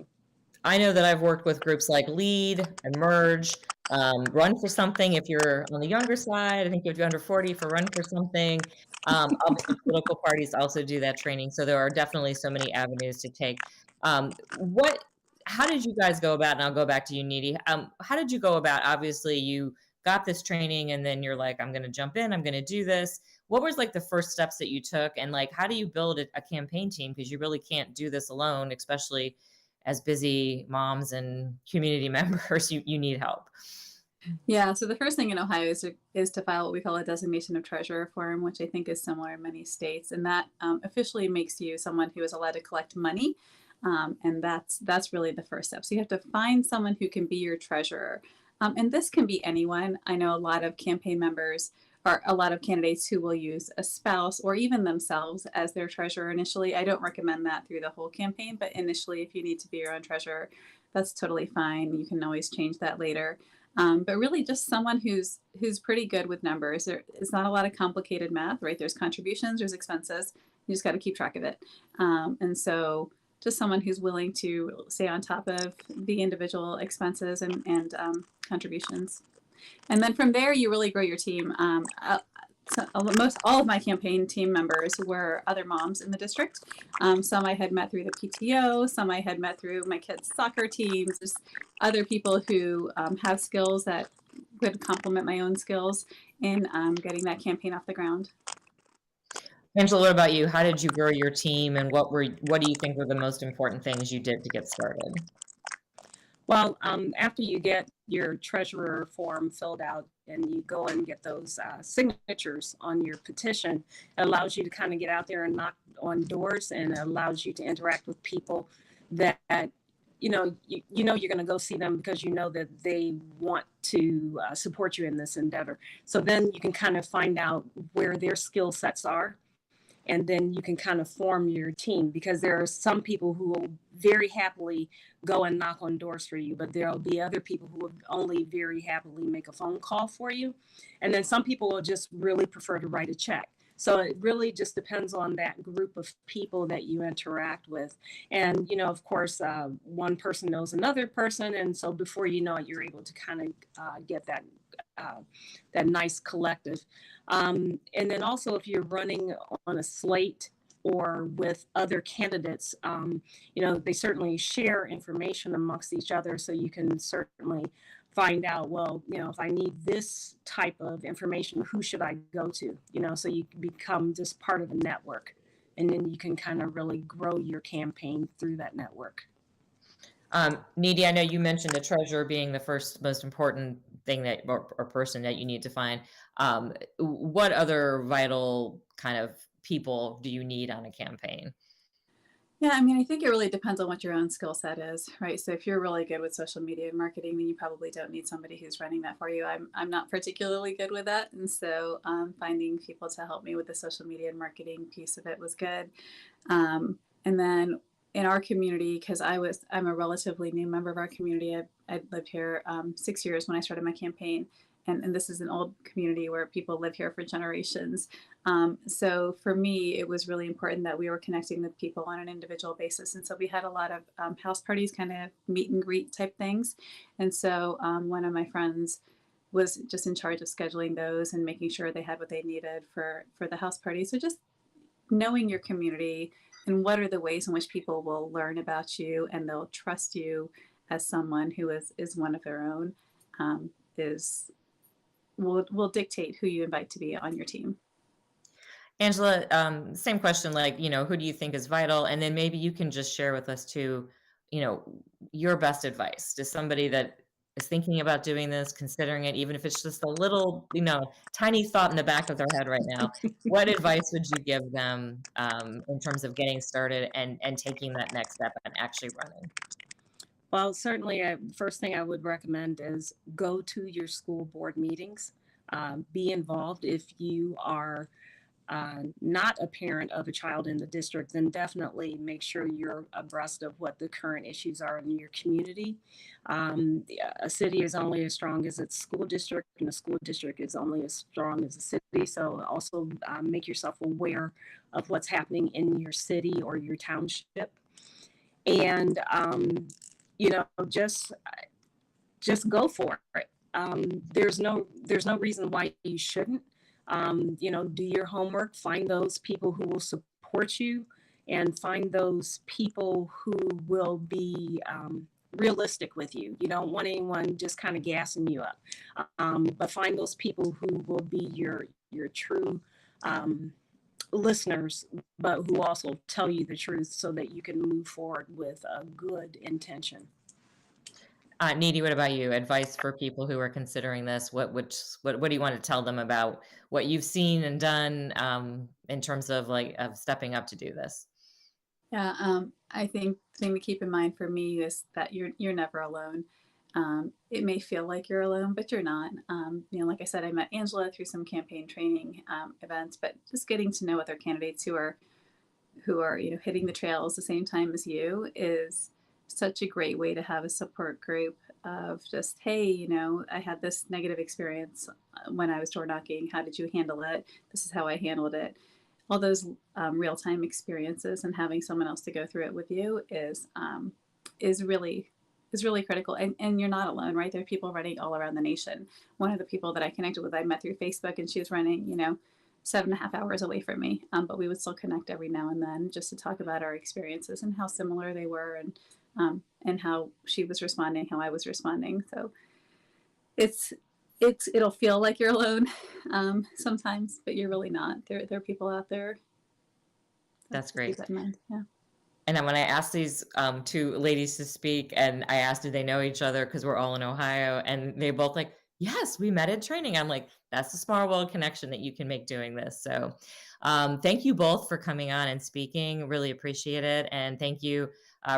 I know that I've worked with groups like Lead, Emerge, Run for Something if you're on the younger side. I think if you're under 40 for Run for Something. Obviously, political parties also do that training. So there are definitely so many avenues to take. How did you guys go about, and I'll go back to you, Needy. How did you go about, obviously you got this training and then you're like, I'm going to jump in, I'm going to do this. What was the first steps that you took, and how do you build a campaign team? Because you really can't do this alone, especially as busy moms and community members, you need help. Yeah, so the first thing in Ohio is to file what we call a designation of treasurer form, which I think is similar in many states. And that officially makes you someone who is allowed to collect money. And that's really the first step. So you have to find someone who can be your treasurer. And this can be anyone. I know a lot of campaign members or a lot of candidates who will use a spouse or even themselves as their treasurer initially. I don't recommend that through the whole campaign, but initially, if you need to be your own treasurer, that's totally fine. You can always change that later. But really just someone who's pretty good with numbers. It's not a lot of complicated math, right? There's contributions, there's expenses. You just got to keep track of it. And so just someone who's willing to stay on top of the individual expenses and contributions. And then from there, you really grow your team. So all of my campaign team members were other moms in the district. Some I had met through the PTO, some I had met through my kids' soccer teams, just other people who have skills that would complement my own skills in getting that campaign off the ground. Angela, what about you? How did you grow your team, and what do you think were the most important things you did to get started? Well, after you get your treasurer form filled out and you go and get those signatures on your petition, it allows you to kind of get out there and knock on doors, and it allows you to interact with people that you're going to go see them because you know that they want to support you in this endeavor. So then you can kind of find out where their skill sets are. And then you can kind of form your team, because there are some people who will very happily go and knock on doors for you, but there'll be other people who will only very happily make a phone call for you. And then some people will just really prefer to write a check. So it really just depends on that group of people that you interact with. And, of course, one person knows another person. And so before you know it, you're able to kind of get that nice collective. And then also if you're running on a slate or with other candidates, they certainly share information amongst each other. So you can certainly find out, well, if I need this type of information, who should I go to? So you become just part of a network, and then you can kind of really grow your campaign through that network. Needy, I know you mentioned the treasurer being the first most important thing that or person that you need to find. What other vital kind of people do you need on a campaign? Yeah, I mean, I think it really depends on what your own skill set is, right? So if you're really good with social media and marketing, then you probably don't need somebody who's running that for you. I'm not particularly good with that. And so finding people to help me with the social media and marketing piece of it was good. And then in our community, because I'm a relatively new member of our community. I lived here 6 years when I started my campaign. And this is an old community where people live here for generations. So for me, it was really important that we were connecting with people on an individual basis. And so we had a lot of house parties, kind of meet and greet type things. And so one of my friends was just in charge of scheduling those and making sure they had what they needed for the house party. So just knowing your community and what are the ways in which people will learn about you and they'll trust you as someone who is one of their own will dictate who you invite to be on your team. Angela, same question, who do you think is vital? And then maybe you can just share with us too, your best advice to somebody that is thinking about doing this, considering it, even if it's just a little, tiny thought in the back of their head right now. What advice would you give them in terms of getting started and taking that next step and actually running? Well, certainly, first thing I would recommend is go to your school board meetings. Be involved. If you are not a parent of a child in the district, then definitely make sure you're abreast of what the current issues are in your community. A city is only as strong as its school district, and a school district is only as strong as a city. So also make yourself aware of what's happening in your city or your township. And just go for it. There's no reason why you shouldn't. Do your homework, find those people who will support you, and find those people who will be realistic with you. You don't want anyone just kind of gassing you up, but find those people who will be your true listeners, but who also tell you the truth so that you can move forward with a good intention. Needy, what about you? Advice for people who are considering this? What do you want to tell them about what you've seen and done in terms of of stepping up to do this? Yeah, I think the thing to keep in mind for me is that you're never alone. It may feel like you're alone, but you're not. Like I said, I met Angela through some campaign training events, but just getting to know other candidates who are hitting the trails the same time as you is such a great way to have a support group of just, hey, you know, I had this negative experience when I was door knocking. How did you handle it? This is how I handled it. All those real-time experiences, and having someone else to go through it with you is really critical. And you're not alone, right? There are people running all around the nation. One of the people that I connected with, I met through Facebook, and she was running, 7.5 hours away from me. But we would still connect every now and then just to talk about our experiences and how similar they were, and how she was responding, how I was responding. So it'll feel like you're alone sometimes, but you're really not. There are people out there. That's great. Keep that in mind. Yeah. And then when I asked these two ladies to speak, and I asked, do they know each other? Because we're all in Ohio. And they both like, yes, we met at training. I'm like, that's the small world connection that you can make doing this. So thank you both for coming on and speaking. Really appreciate it. And thank you.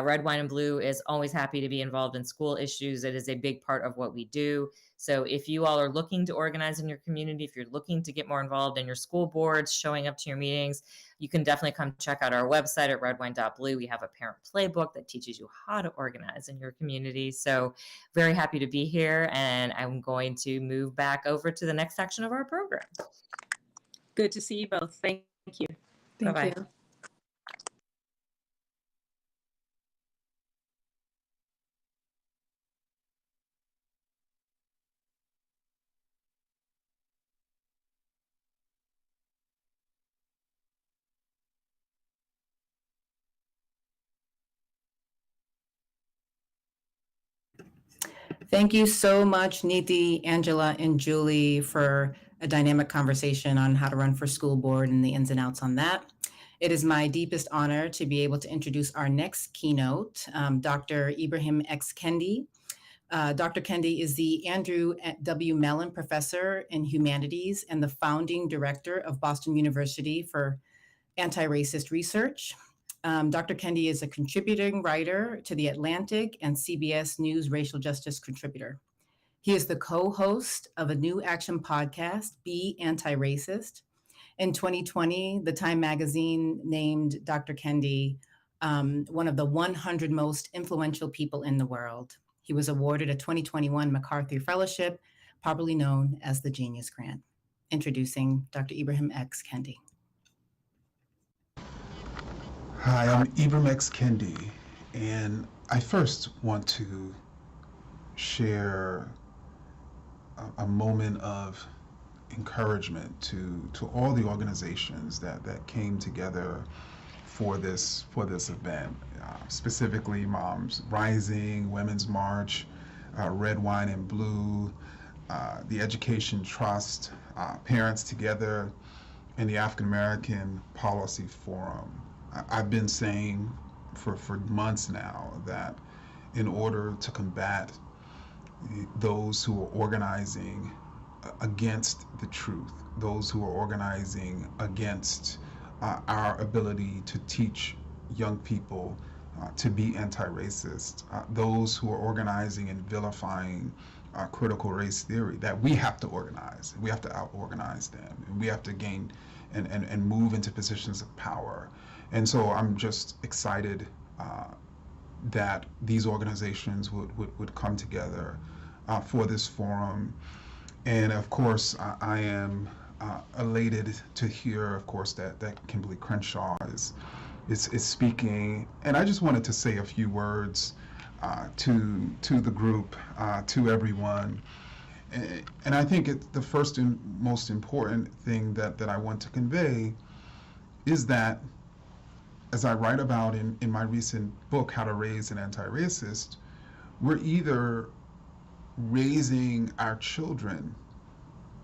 Red, Wine, and Blue is always happy to be involved in school issues. It is a big part of what we do. So if you all are looking to organize in your community, if you're looking to get more involved in your school boards, showing up to your meetings, you can definitely come check out our website at redwine.blue. We have a parent playbook that teaches you how to organize in your community. So very happy to be here. And I'm going to move back over to the next section of our program. Good to see you both. Thank you. Thank you. Thank you so much, Niti, Angela, and Julie, for a dynamic conversation on how to run for school board and the ins and outs on that. It is my deepest honor to be able to introduce our next keynote, Dr. Ibram X. Kendi. Dr. Kendi is the Andrew W. Mellon Professor in Humanities and the founding director of Boston University for Anti-Racist Research. Dr. Kendi is a contributing writer to The Atlantic and CBS News Racial Justice Contributor. He is the co-host of a new action podcast, Be Anti-Racist. In 2020, the Time magazine named Dr. Kendi one of the 100 most influential people in the world. He was awarded a 2021 MacArthur Fellowship, popularly known as the Genius Grant. Introducing Dr. Ibram X. Kendi. Hi, I'm Ibram X. Kendi, and I first want to share a moment of encouragement to all the organizations that came together for this event, specifically Moms Rising, Women's March, Red, Wine, and Blue, the Education Trust, Parents Together, and the African American Policy Forum. I've been saying for months now that in order to combat those who are organizing against the truth, those who are organizing against our ability to teach young people to be anti-racist, those who are organizing and vilifying critical race theory, that we have to organize. We have to out-organize them, and we have to gain and move into positions of power. And so I'm just excited that these organizations would come together for this forum. And of course, I am elated to hear, of course, that Kimberlé Crenshaw is speaking. And I just wanted to say a few words to the group, to everyone. And I think the first and most important thing that I want to convey is that, as I write about in my recent book, How to Raise an Anti-Racist, we're either raising our children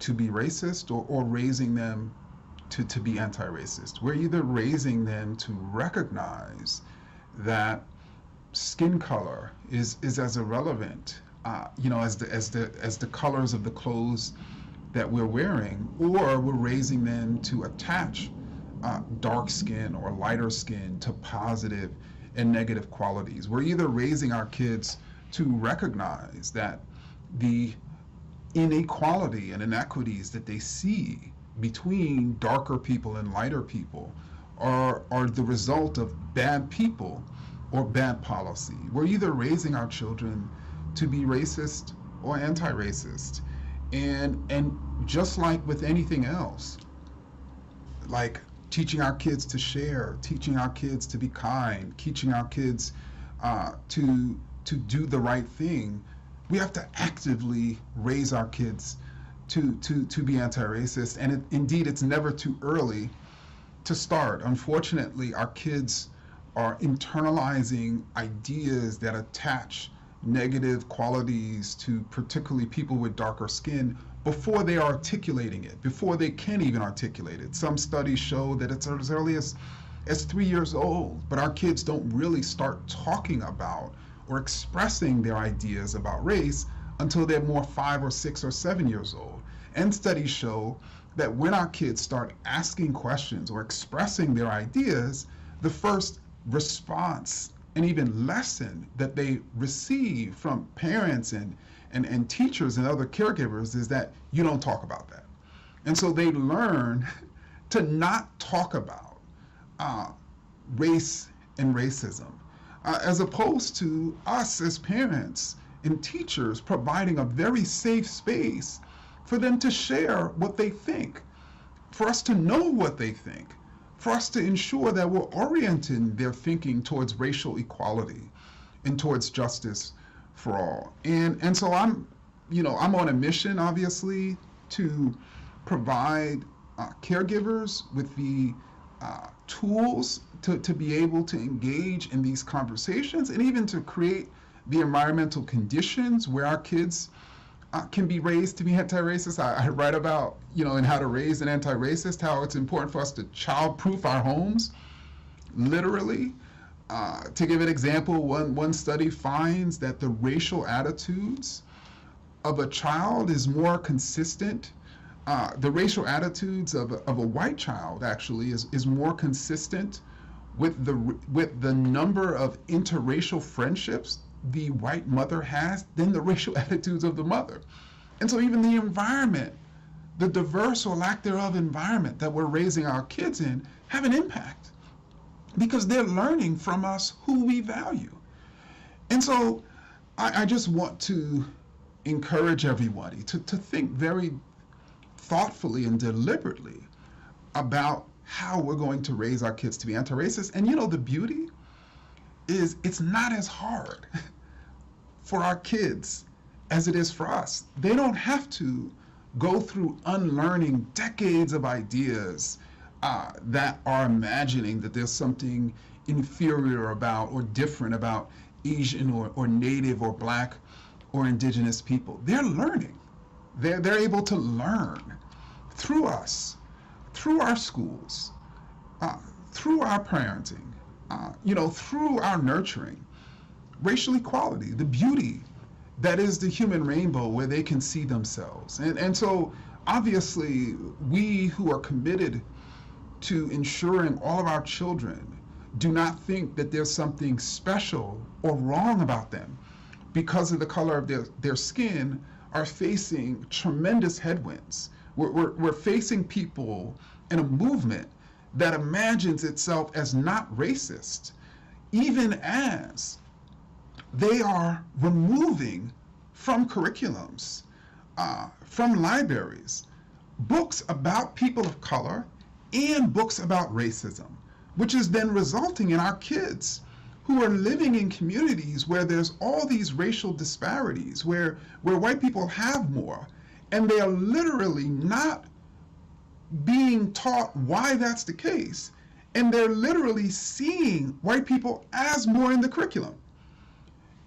to be racist or raising them to be anti-racist. We're either raising them to recognize that skin color is as irrelevant, as the colors of the clothes that we're wearing, or we're raising them to attach dark skin or lighter skin to positive and negative qualities. We're either raising our kids to recognize that the inequality and inequities that they see between darker people and lighter people are the result of bad people or bad policy. We're either raising our children to be racist or anti-racist. And just like with anything else, like teaching our kids to share, teaching our kids to be kind, teaching our kids to do the right thing, we have to actively raise our kids to be anti-racist. And indeed, it's never too early to start. Unfortunately, our kids are internalizing ideas that attach negative qualities to particularly people with darker skin before they are articulating it, before they can even articulate it. Some studies show that it's as early as 3 years old, but our kids don't really start talking about or expressing their ideas about race until they're more 5 or 6 or 7 years old. And studies show that when our kids start asking questions or expressing their ideas, the first response and even lesson that they receive from parents and teachers and other caregivers is that you don't talk about that. And so they learn to not talk about race and racism, as opposed to us as parents and teachers providing a very safe space for them to share what they think, for us to know what they think, for us to ensure that we're orienting their thinking towards racial equality and towards justice for all. And so I'm on a mission, obviously, to provide caregivers with the tools to be able to engage in these conversations, and even to create the environmental conditions where our kids can be raised to be anti-racist. I write about, in How to Raise an Anti-Racist, how it's important for us to child-proof our homes, literally. To give an example, one study finds that the racial attitudes of a child is more consistent. The racial attitudes of a white child actually is more consistent with the number of interracial friendships the white mother has than the racial attitudes of the mother. And so even the environment, the diverse or lack thereof environment that we're raising our kids in, have an impact, because they're learning from us who we value. And so I just want to encourage everybody to think very thoughtfully and deliberately about how we're going to raise our kids to be anti-racist. And the beauty is it's not as hard for our kids as it is for us. They don't have to go through unlearning decades of ideas that are imagining that there's something inferior about or different about Asian or Native or Black or Indigenous people. They're learning. They're able to learn through us, through our schools, through our parenting, through our nurturing, racial equality, the beauty that is the human rainbow where they can see themselves. And so obviously we who are committed to ensuring all of our children do not think that there's something special or wrong about them because of the color of their skin, are facing tremendous headwinds. We're facing people in a movement that imagines itself as not racist, even as they are removing from curriculums, from libraries, books about people of color and books about racism, which is then resulting in our kids who are living in communities where there's all these racial disparities, where white people have more, and they are literally not being taught why that's the case, and they're literally seeing white people as more in the curriculum.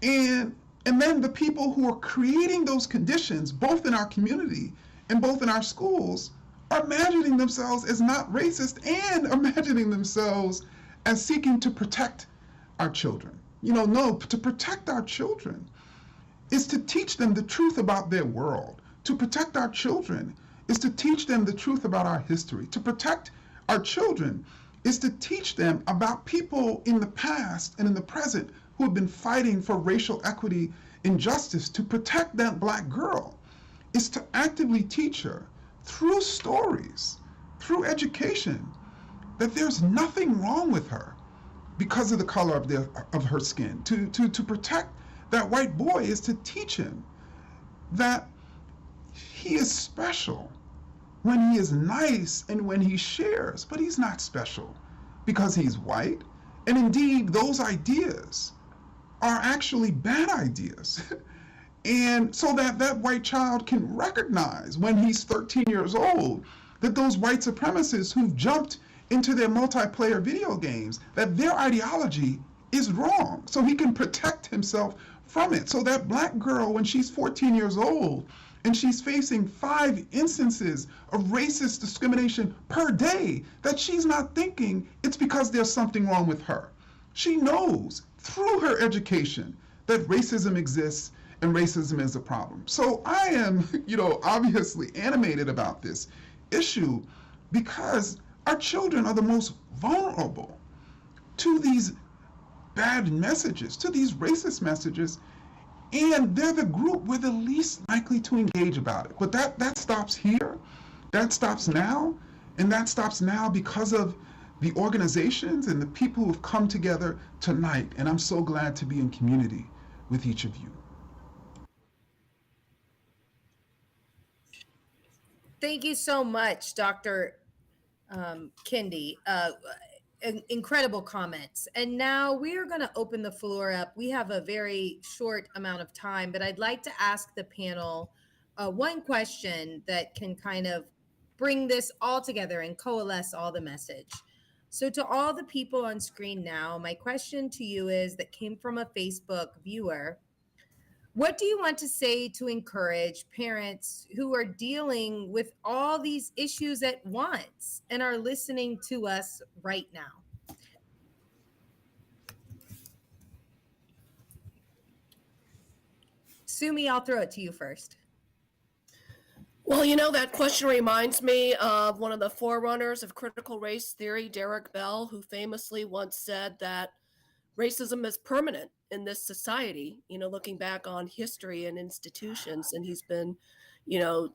And then the people who are creating those conditions, both in our community and both in our schools, are imagining themselves as not racist and imagining themselves as seeking to protect our children. No, to protect our children is to teach them the truth about their world. To protect our children is to teach them the truth about our history. To protect our children is to teach them about people in the past and in the present who have been fighting for racial equity and justice. To protect that Black girl is to actively teach her through stories, through education, that there's nothing wrong with her because of the color of her skin. To protect that white boy is to teach him that he is special when he is nice and when he shares, but he's not special because he's white. And indeed, those ideas are actually bad ideas. And so that white child can recognize when he's 13 years old that those white supremacists who've jumped into their multiplayer video games, that their ideology is wrong. So he can protect himself from it. So that black girl, when she's 14 years old and she's facing 5 instances of racist discrimination per day, that she's not thinking it's because there's something wrong with her. She knows through her education that racism exists and racism is a problem. So I am, obviously animated about this issue because our children are the most vulnerable to these bad messages, to these racist messages, and they're the group we're the least likely to engage about it. But that stops here, that stops now, and that stops now because of the organizations and the people who've come together tonight. And I'm so glad to be in community with each of you. Thank you so much, Dr. Kendi. Incredible comments. And now we are going to open the floor up. We have a very short amount of time, but I'd like to ask the panel one question that can kind of bring this all together and coalesce all the message. So to all the people on screen now, my question to you is, that came from a Facebook viewer: what do you want to say to encourage parents who are dealing with all these issues at once and are listening to us right now? Sumi, I'll throw it to you first. Well, that question reminds me of one of the forerunners of critical race theory, Derek Bell, who famously once said that racism is permanent in this society, looking back on history and institutions. And he's been,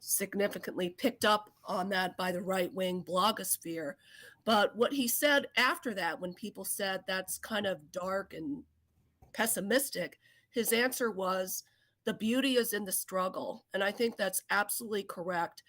significantly picked up on that by the right-wing blogosphere. But what he said after that, when people said that's kind of dark and pessimistic, his answer was, the beauty is in the struggle. And I think that's absolutely correct.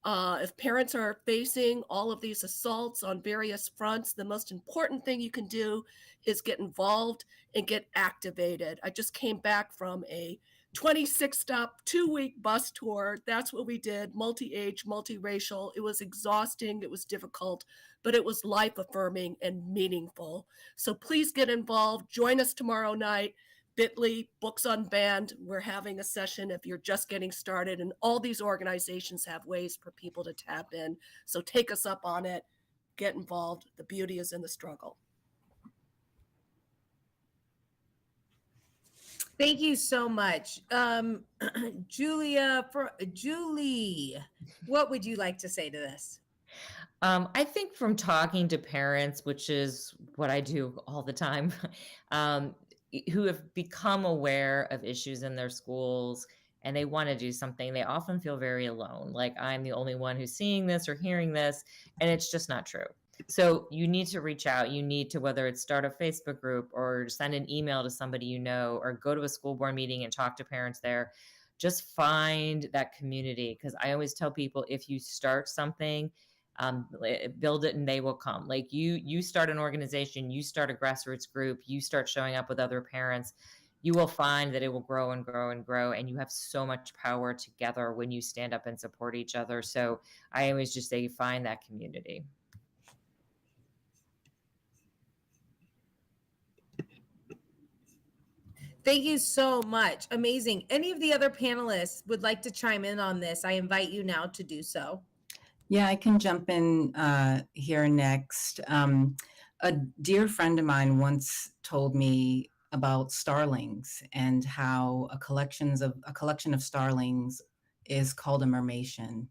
If parents are facing all of these assaults on various fronts, the most important thing you can do is get involved and get activated. I just came back from a 26-stop, 2-week bus tour. That's what we did, multi-age, multiracial. It was exhausting, it was difficult, but it was life-affirming and meaningful. So please get involved. Join us tomorrow night. Bit.ly, Books Unbanned. We're having a session if you're just getting started, and all these organizations have ways for people to tap in. So take us up on it, get involved. The beauty is in the struggle. Thank you so much. Julie, what would you like to say to this? I think from talking to parents, which is what I do all the time, who have become aware of issues in their schools and they want to do something, they often feel very alone. Like, I'm the only one who's seeing this or hearing this, and it's just not true. So you need to reach out. You need to, whether it's start a Facebook group or send an email to somebody you know, or go to a school board meeting and talk to parents there. Just find that community. Because I always tell people, if you start something, build it and they will come. Like, you start an organization, you start a grassroots group, you start showing up with other parents, you will find that it will grow and grow and grow. And you have so much power together when you stand up and support each other. So I always just say, find that community. Thank you so much. Amazing. Any of the other panelists would like to chime in on this? I invite you now to do so. Yeah, I can jump in here next. A dear friend of mine once told me about starlings and how a collection of starlings is called a mermation.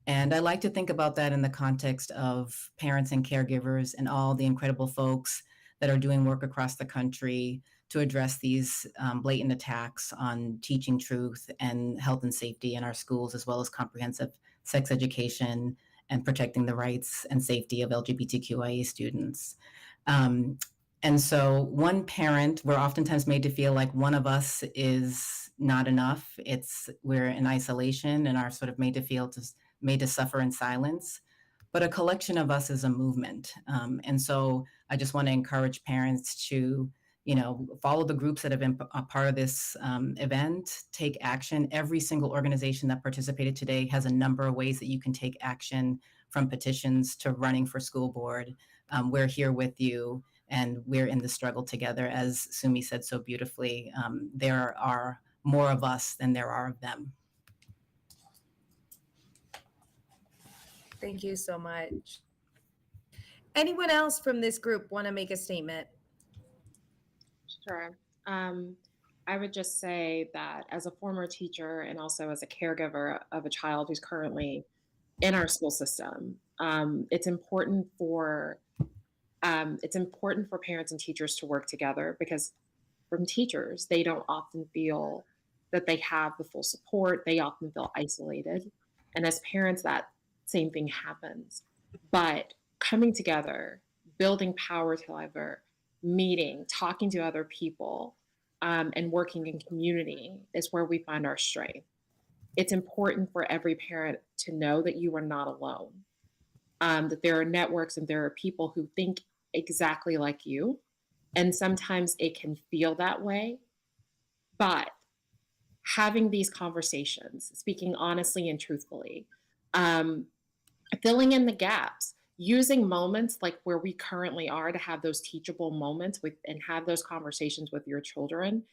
And I like to think about that in the context of parents and caregivers and all the incredible folks that are doing work across the country to address these blatant attacks on teaching truth and health and safety in our schools, as well as comprehensive sex education and protecting the rights and safety of LGBTQIA students. And so one parent, we're oftentimes made to feel like one of us is not enough. We're in isolation and are sort of made to suffer in silence. But a collection of us is a movement. And so I just want to encourage parents to, follow the groups that have been a part of this event, take action. Every single organization that participated today has a number of ways that you can take action, from petitions to running for school board. We're here with you, and we're in the struggle together. As Sumi said so beautifully, there are more of us than there are of them. Thank you so much. Anyone else from this group want to make a statement? Sure. I would just say that as a former teacher and also as a caregiver of a child who's currently in our school system, it's important for parents and teachers to work together, because from teachers, they don't often feel that they have the full support. They often feel isolated. And as parents, that same thing happens. But coming together, building power together, meeting, talking to other people, and working in community is where we find our strength. It's important for every parent to know that you are not alone, that there are networks and there are people who think exactly like you. And sometimes it can feel that way. But having these conversations, speaking honestly and truthfully, filling in the gaps, using moments like where we currently are to have those teachable moments and have those conversations with your children,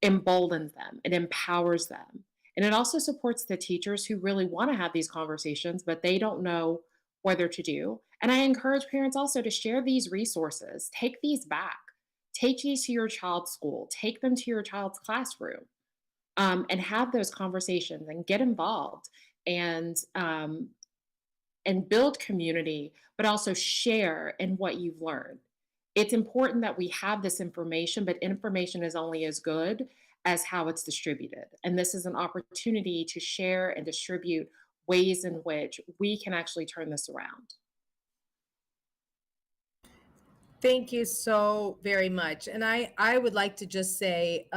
emboldens them, it empowers them. And it also supports the teachers who really want to have these conversations, but they don't know whether to do. And I encourage parents also to share these resources, take these back, take these to your child's school, take them to your child's classroom, and have those conversations and get involved and build community, but also share in what you've learned. It's important that we have this information, but information is only as good as how it's distributed. And this is an opportunity to share and distribute ways in which we can actually turn this around. Thank you so very much. And I would like to just say,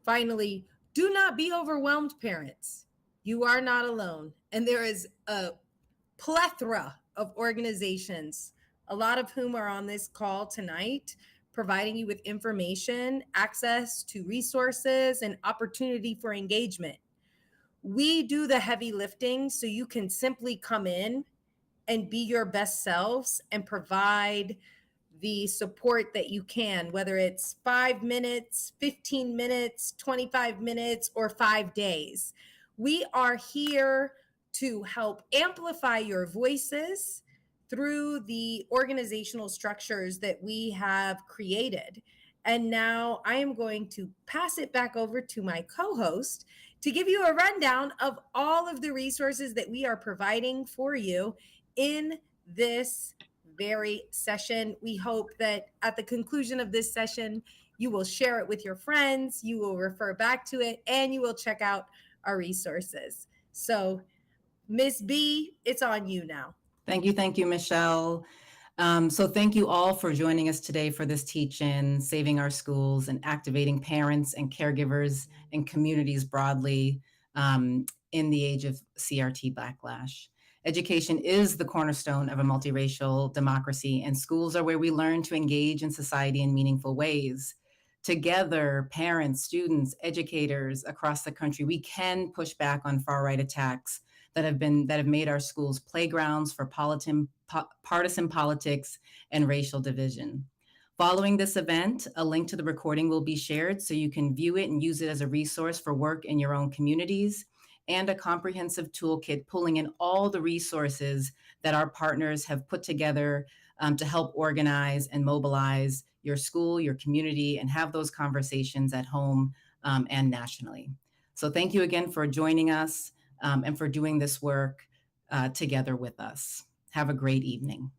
finally, do not be overwhelmed, parents. You are not alone. And there is a plethora of organizations, a lot of whom are on this call tonight, providing you with information, access to resources, and opportunity for engagement. We do the heavy lifting so you can simply come in and be your best selves and provide the support that you can, whether it's 5 minutes, 15 minutes, 25 minutes, or 5 days. We are here to help amplify your voices through the organizational structures that we have created. And now I am going to pass it back over to my co-host to give you a rundown of all of the resources that we are providing for you in this very session. We hope that at the conclusion of this session, you will share it with your friends, you will refer back to it, and you will check out our resources. So, Ms. B, it's on you now. Thank you, Michelle. So thank you all for joining us today for this teach-in, Saving Our Schools and Activating Parents and Caregivers and Communities broadly in the age of CRT-Backlash. Education is the cornerstone of a multiracial democracy, and schools are where we learn to engage in society in meaningful ways. Together, parents, students, educators across the country, we can push back on far-right attacks that have made our schools playgrounds for partisan politics and racial division. Following this event, a link to the recording will be shared so you can view it and use it as a resource for work in your own communities, and a comprehensive toolkit pulling in all the resources that our partners have put together to help organize and mobilize your school, your community, and have those conversations at home and nationally. So thank you again for joining us and for doing this work together with us. Have a great evening.